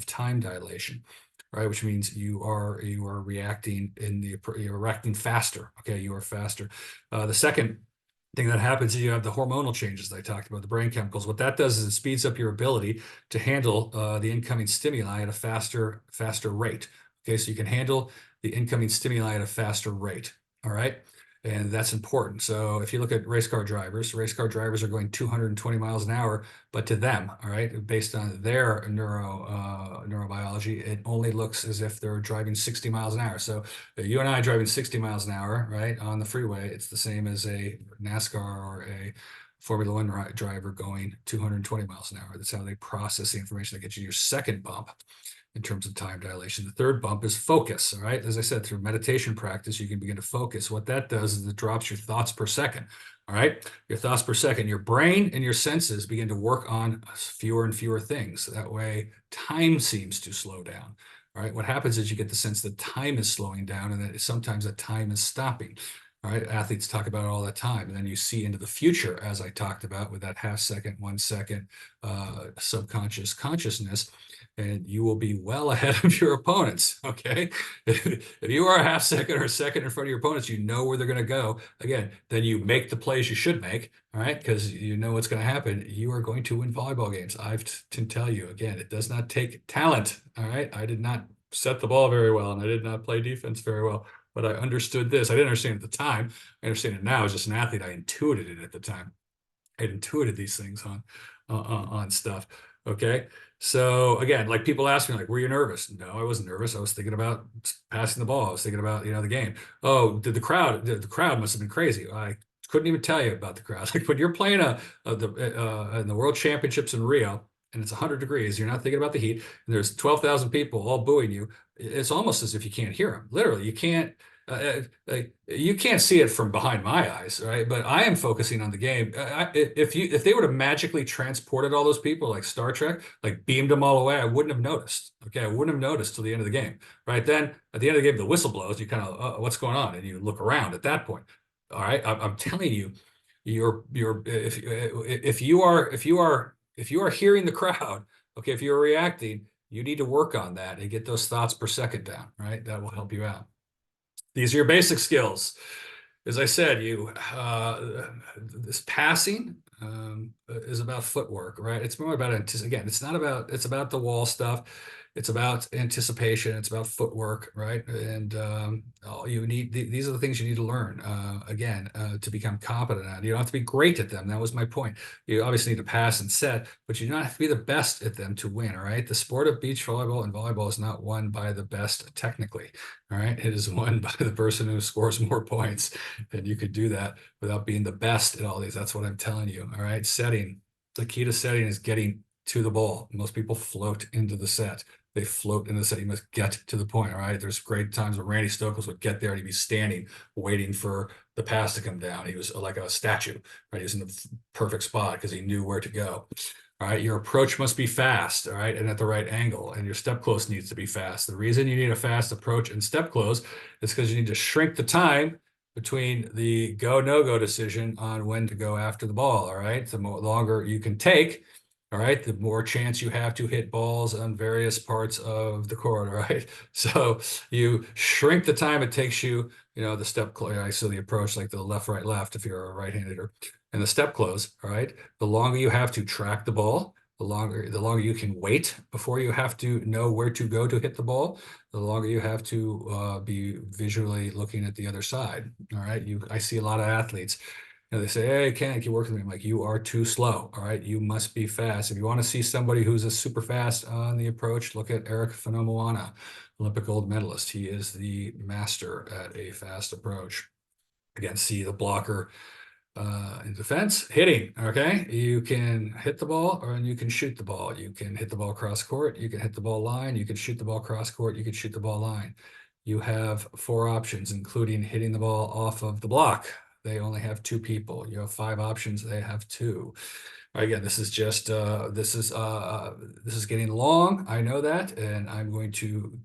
time dilation, right? Which means you are reacting you're reacting faster. Okay, you are faster. The second thing that happens is you have the hormonal changes that I talked about, the brain chemicals. What that does is it speeds up your ability to handle the incoming stimuli at a faster rate. Okay, so you can handle the incoming stimuli at a faster rate. All right. And that's important. So if you look at race car drivers are going 220 miles an hour, but to them, all right, based on their neurobiology, it only looks as if they're driving 60 miles an hour. So you and I driving 60 miles an hour, right, on the freeway, it's the same as a NASCAR or a Formula One driver going 220 miles an hour. That's how they process the information that gets you your second bump in terms of time dilation. The third bump is focus. All right. As I said, through meditation practice, you can begin to focus. What that does is it drops your thoughts per second. All right. Your thoughts per second, your brain and your senses begin to work on fewer and fewer things. That way, time seems to slow down. All right. What happens is you get the sense that time is slowing down and that sometimes that time is stopping. All right. Athletes talk about it all the time. And then you see into the future, as I talked about, with that half second, 1 second subconscious consciousness, and you will be well ahead of your opponents. Okay. If you are a half second or a second in front of your opponents, you know where they're going to go. Again, then you make the plays you should make. All right. Because you know what's going to happen. You are going to win volleyball games. I can tell you again, it does not take talent. All right. I did not set the ball very well and I did not play defense very well, but I understood this. I didn't understand it at the time. I understand it now as just an athlete. I intuited it at the time. I had intuited these things on stuff. Okay. So again, like people ask me, like, were you nervous? No, I wasn't nervous. I was thinking about passing the ball. I was thinking about, the game. Oh, the crowd must have been crazy. I couldn't even tell you about the crowd. Like when you're playing in the World Championships in Rio and it's 100 degrees, you're not thinking about the heat and there's 12,000 people all booing you. It's almost as if you can't hear them. Literally, you can't see it from behind my eyes, right? But I am focusing on the game. If they would have magically transported all those people like Star Trek, like beamed them all away, I wouldn't have noticed. Okay, I wouldn't have noticed till the end of the game, right? Then at the end of the game, the whistle blows. You kind of, what's going on? And you look around at that point. All right, I'm telling you, if you are hearing the crowd, okay, if you're reacting, you need to work on that and get those thoughts per second down, right? That will help you out. These are your basic skills. As I said, this passing is about footwork, right? It's more about again, it's about the wall stuff. It's about anticipation. It's about footwork, right? And these are the things you need to learn, again, to become competent at. You don't have to be great at them. That was my point. You obviously need to pass and set, but you don't have to be the best at them to win, all right? The sport of beach volleyball and volleyball is not won by the best technically, all right? It is won by the person who scores more points, and you could do that without being the best at all these. That's what I'm telling you, all right? Setting. The key to setting is getting to the ball. Most people float into the set. They float into the set. You must get to the point, all right? There's great times where Randy Stokos would get there and he'd be standing, waiting for the pass to come down. He was like a statue, right? He was in the perfect spot because he knew where to go. All right, your approach must be fast, all right, and at the right angle, and your step close needs to be fast. The reason you need a fast approach and step close is because you need to shrink the time between the go, no-go decision on when to go after the ball, all right? The longer you can take, all right, the more chance you have to hit balls on various parts of the court, all right? So you shrink the time it takes you, the step, so the approach, like the left, right, left, if you're a right-handed, or and the step close, all right, the longer you have to track the ball, the longer you can wait before you have to know where to go to hit the ball, the longer you have to be visually looking at the other side. All right. I see a lot of athletes, they say, hey, Ken, keep working with me. I'm like, you are too slow. All right. You must be fast. If you want to see somebody who's a super fast on the approach, look at Eric Phenomoana, Olympic gold medalist. He is the master at a fast approach. Again, see the blocker in defense, hitting, okay? You can hit the ball or you can shoot the ball. You can hit the ball cross court, you can hit the ball line, you can shoot the ball cross court, you can shoot the ball line. You have 4 options, including hitting the ball off of the block. They only have 2 people. You have 5 options, they have 2. Again, this is just this is getting long. I know that, and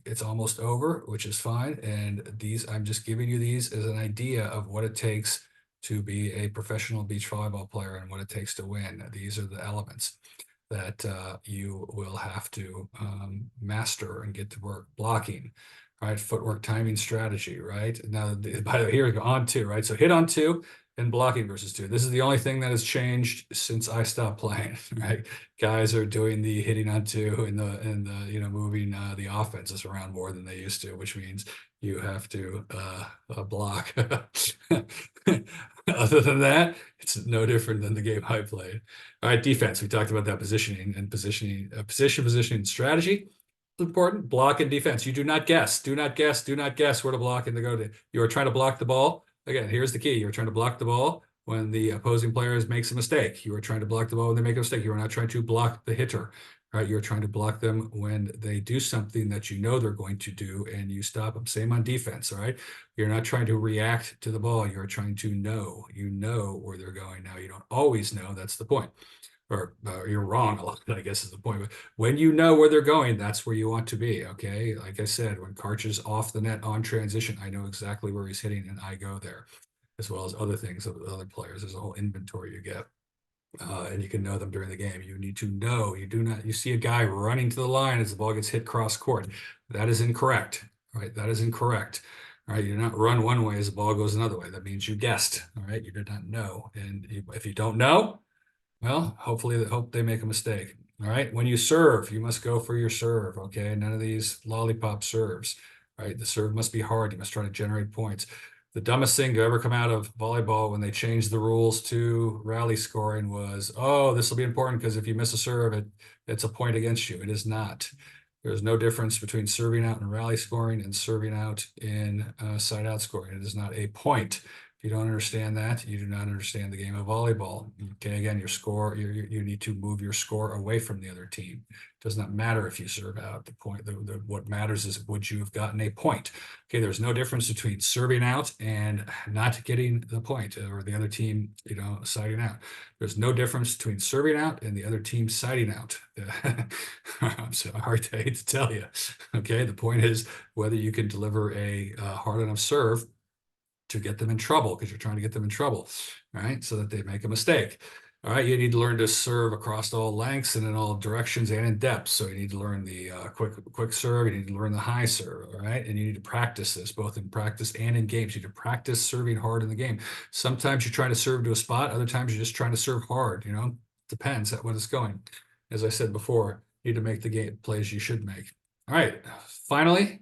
it's almost over, which is fine. And I'm just giving you these as an idea of what it takes to be a professional beach volleyball player and what it takes to win. These are the elements that you will have to master and get to work. Blocking, right? Footwork, timing, strategy, right? Now, by the way, here we go, on 2, right? So hit on 2 and blocking versus 2. This is the only thing that has changed since I stopped playing, right? Guys are doing the hitting on 2 and the moving the offenses around more than they used to, which means you have to block. Other than that, it's no different than the game I played. All right, defense. We talked about that positioning and positioning strategy. Important. Block and defense. You do not guess. Do not guess. Do not guess where to block and to go to. You are trying to block the ball. Again, here's the key. You're trying to block the ball when the opposing player makes a mistake. You are trying to block the ball when they make a mistake. You are not trying to block the hitter. Right? You're trying to block them when they do something that you know they're going to do and you stop them. Same on defense, all right? You're not trying to react to the ball. You're trying to know. You know where they're going. Now, you don't always know. That's the point. Or you're wrong a lot, I guess is the point. But when you know where they're going, that's where you want to be, okay? Like I said, when Karch is off the net on transition, I know exactly where he's hitting and I go there, as well as other things of other players. There's a whole inventory you get. And you can know them during the game. You need to know. You see a guy running to the line as the ball gets hit cross court. That is incorrect, right? That is incorrect. All right, you do not run one way as the ball goes another way. That means you guessed, all right? You did not know. And if you don't know, well, hopefully, hope they make a mistake. All right. When you serve, you must go for your serve. Okay. None of these lollipop serves. Right. The serve must be hard. You must try to generate points. The dumbest thing to ever come out of volleyball when they changed the rules to rally scoring was, oh, this will be important because if you miss a serve, it's a point against you. It is not. There's no difference between serving out and rally scoring and serving out in side out scoring. It is not a point. If you don't understand that, you do not understand the game of volleyball. Okay, again, your score, you need to move your score away from the other team. It does not matter if you serve out. What matters is would you have gotten a point? Okay, there's no difference between serving out and not getting the point, or the other team, siding out. There's no difference between serving out and the other team siding out. I'm so hard to hate to tell you. Okay, the point is whether you can deliver a hard enough serve to get them in trouble, because you're trying to get them in trouble, right? So that they make a mistake. All right, you need to learn to serve across all lengths and in all directions and in depth. So you need to learn the quick serve. You need to learn the high serve, all right? And you need to practice this, both in practice and in games. You need to practice serving hard in the game. Sometimes you're trying to serve to a spot. Other times you're just trying to serve hard, depends at what it's going. As I said before, you need to make the game plays you should make. All right, finally,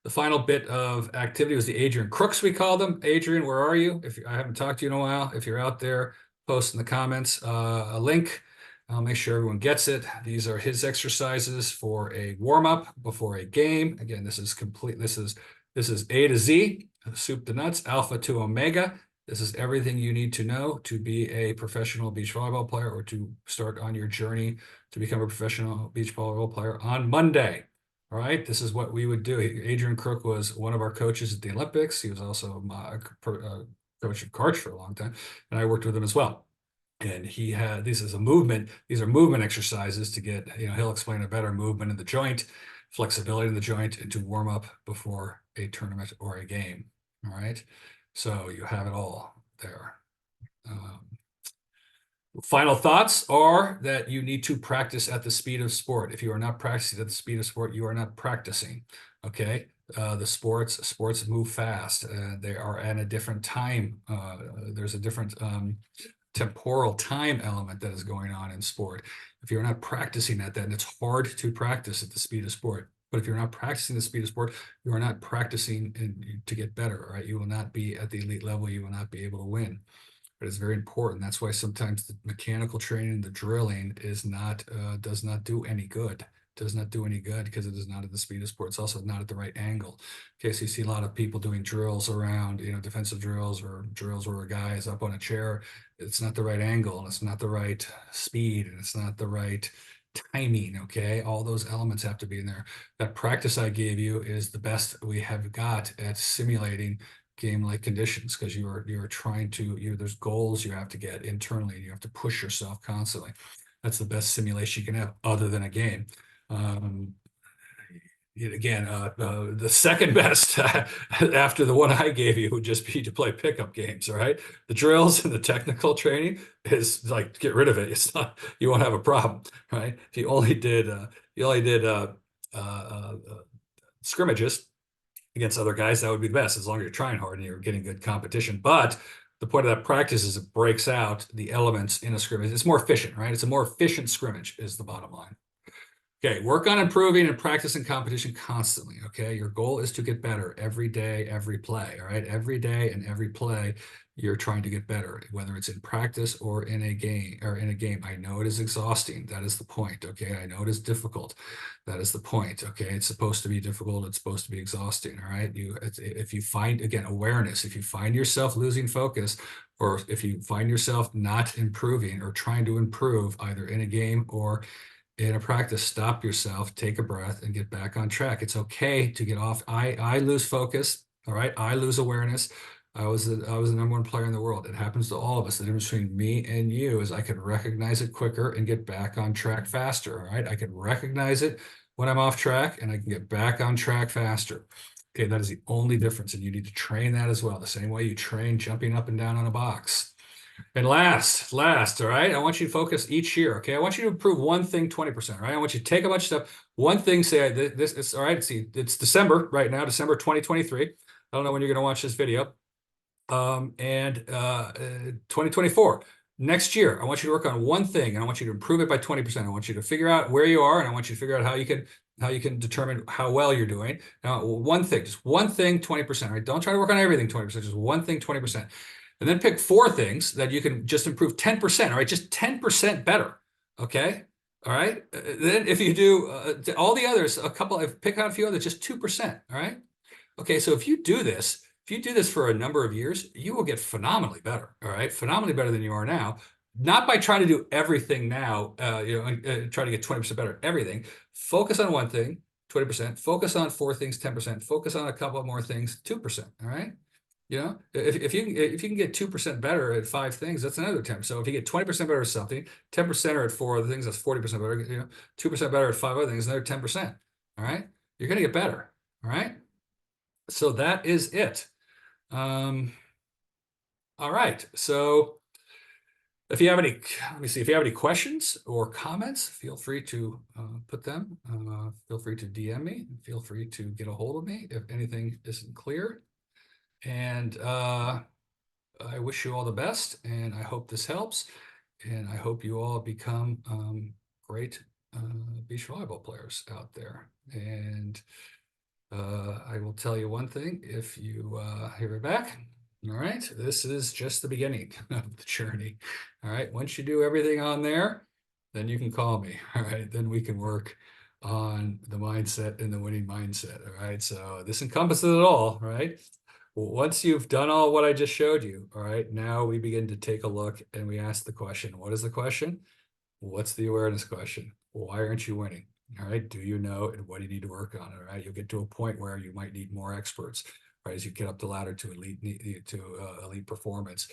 the final bit of activity was the Adrian Crooks, we call them. Adrian, where are you? I haven't talked to you in a while. If you're out there, post in the comments a link. I'll make sure everyone gets it. These are his exercises for a warm-up before a game. Again, this is complete. This is A to Z, soup to nuts, alpha to omega. This is everything you need to know to be a professional beach volleyball player or to start on your journey to become a professional beach volleyball player on Monday. All right, this is what we would do. Adrian Crook was one of our coaches at the Olympics. He was also my coach of Karch for a long time, and I worked with him as well. And this is a movement. These are movement exercises to get, he'll explain a better movement in the joint, flexibility in the joint, and to warm up before a tournament or a game. All right, so you have it all there. Final thoughts are that you need to practice at the speed of sport. If you are not practicing at the speed of sport, you are not practicing. Okay, the sports move fast. They are at a different time. There's a different temporal time element that is going on in sport. If you're not practicing at that, and it's hard to practice at the speed of sport, but if you're not practicing the speed of sport, you are not practicing to get better, right? You will not be at the elite level. You will not be able to win. But it's very important. That's why sometimes the mechanical training, the drilling is not, does not do any good. Does not do any good because it is not at the speed of sport. It's also not at the right angle. Okay, so you see a lot of people doing drills around, defensive drills or drills where a guy is up on a chair. It's not the right angle, and it's not the right speed, and it's not the right timing. Okay, all those elements have to be in there. That practice I gave you is the best we have got at simulating game-like conditions, because you're trying to, there's goals you have to get internally, and you have to push yourself constantly. That's the best simulation you can have other than a game. Again, the second best after the one I gave you would just be to play pickup games. All right, the drills and the technical training is like, get rid of it. It's not, you won't have a problem, right? If you only did scrimmages against other guys, that would be the best, as long as you're trying hard and you're getting good competition. But the point of that practice is it breaks out the elements in a scrimmage. It's more efficient, right? It's a more efficient scrimmage is the bottom line. Okay, work on improving and practicing competition constantly, okay? Your goal is to get better every day, every play, all right? Every day and every play, you're trying to get better, whether it's in practice or in a game. I know it is exhausting. That is the point, okay? I know it is difficult. That is the point, okay? It's supposed to be difficult. It's supposed to be exhausting, all right? If you find, again, awareness, if you find yourself losing focus, or if you find yourself not improving or trying to improve either in a game or in a practice, stop yourself, take a breath, and get back on track. It's okay to get off. I lose focus. All right. I lose awareness. I was the number one player in the world. It happens to all of us. The difference between me and you is I could recognize it quicker and get back on track faster. All right. I can recognize it when I'm off track, and I can get back on track faster. Okay. That is the only difference. And you need to train that as well. The same way you train jumping up and down on a box. And last, all right, I want you to focus each year, okay? I want you to improve one thing 20%, right? I want you to take a bunch of stuff, one thing, say, this is, all right, see, it's December right now, December 2023. I don't know when you're going to watch this video. 2024. Next year, I want you to work on one thing, and I want you to improve it by 20%. I want you to figure out where you are, and I want you to figure out how you can determine how well you're doing. Now, one thing, just one thing, 20%, right? Don't try to work on everything 20%, just one thing, 20%. And then pick 4 things that you can just improve 10%, all right? Just 10% better, okay? All right? Then if you do all the others, pick out a few others, just 2%, all right? Okay, so if you do this for a number of years, you will get phenomenally better, all right? Phenomenally better than you are now. Not by trying to do everything now, try to get 20% better at everything. Focus on one thing, 20%. Focus on 4 things, 10%. Focus on a couple more things, 2%, all right? If you can get 2% better at 5 things, that's another 10. So if you get 20% better at something, 10% or at 4 other things, that's 40% better. 2% better at 5 other things, another 10%. All right, you're going to get better. All right, so that is it. All right, so if you have any, let me see, if you have any questions or comments, feel free to put them. Feel free to DM me. Feel free to get a hold of me if anything isn't clear. And I wish you all the best, and I hope this helps, and I hope you all become great beach volleyball players out there. And I will tell you one thing, if you hear it back, all right, this is just the beginning of the journey. All right, once you do everything on there, then you can call me. All right, then we can work on the mindset and the winning mindset. All right, so this encompasses it all, right? Once you've done all what I just showed you, all right, now we begin to take a look and we ask the question. What is the question? What's the awareness question? Why aren't you winning? All right, do you know, and what do you need to work on? All right, you'll get to a point where you might need more experts, right? As you get up the ladder to elite performance,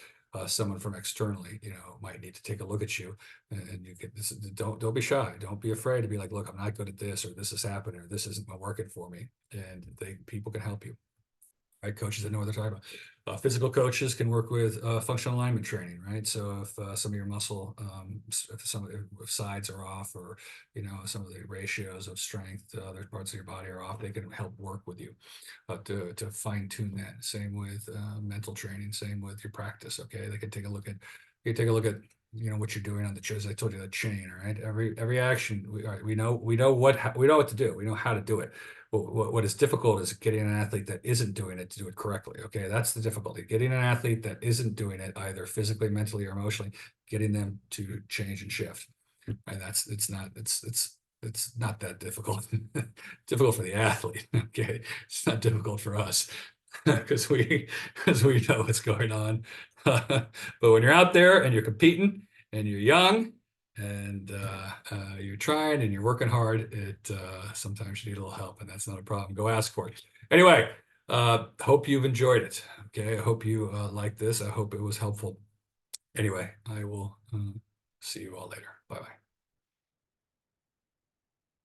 someone from externally, might need to take a look at you, and you get this. Don't be shy. Don't be afraid to be like, look, I'm not good at this, or this is happening, or this isn't working for me, and people can help you. Right, coaches that know what they're talking about. Physical coaches can work with functional alignment training, right? So if some of your muscle, if sides are off, or some of the ratios of strength, other parts of your body are off, they can help work with you to fine tune that. Same with mental training. Same with your practice. Okay, they can take a look at You take a look at, what you're doing on the, as I told you, the chain, all right? Every action, we know what to do. We know how to do it. What is difficult is getting an athlete that isn't doing it to do it correctly. Okay, that's the difficulty. Getting an athlete that isn't doing it either physically, mentally, or emotionally, getting them to change and shift. And it's not that difficult. Difficult for the athlete. Okay, it's not difficult for us because we know what's going on. But when you're out there and you're competing and you're young and you're trying and you're working hard, it sometimes you need a little help, and that's not a problem. Go ask for it. Anyway, hope you've enjoyed it. Okay, I hope you like this. I hope it was helpful. Anyway, I will see you all later. Bye bye.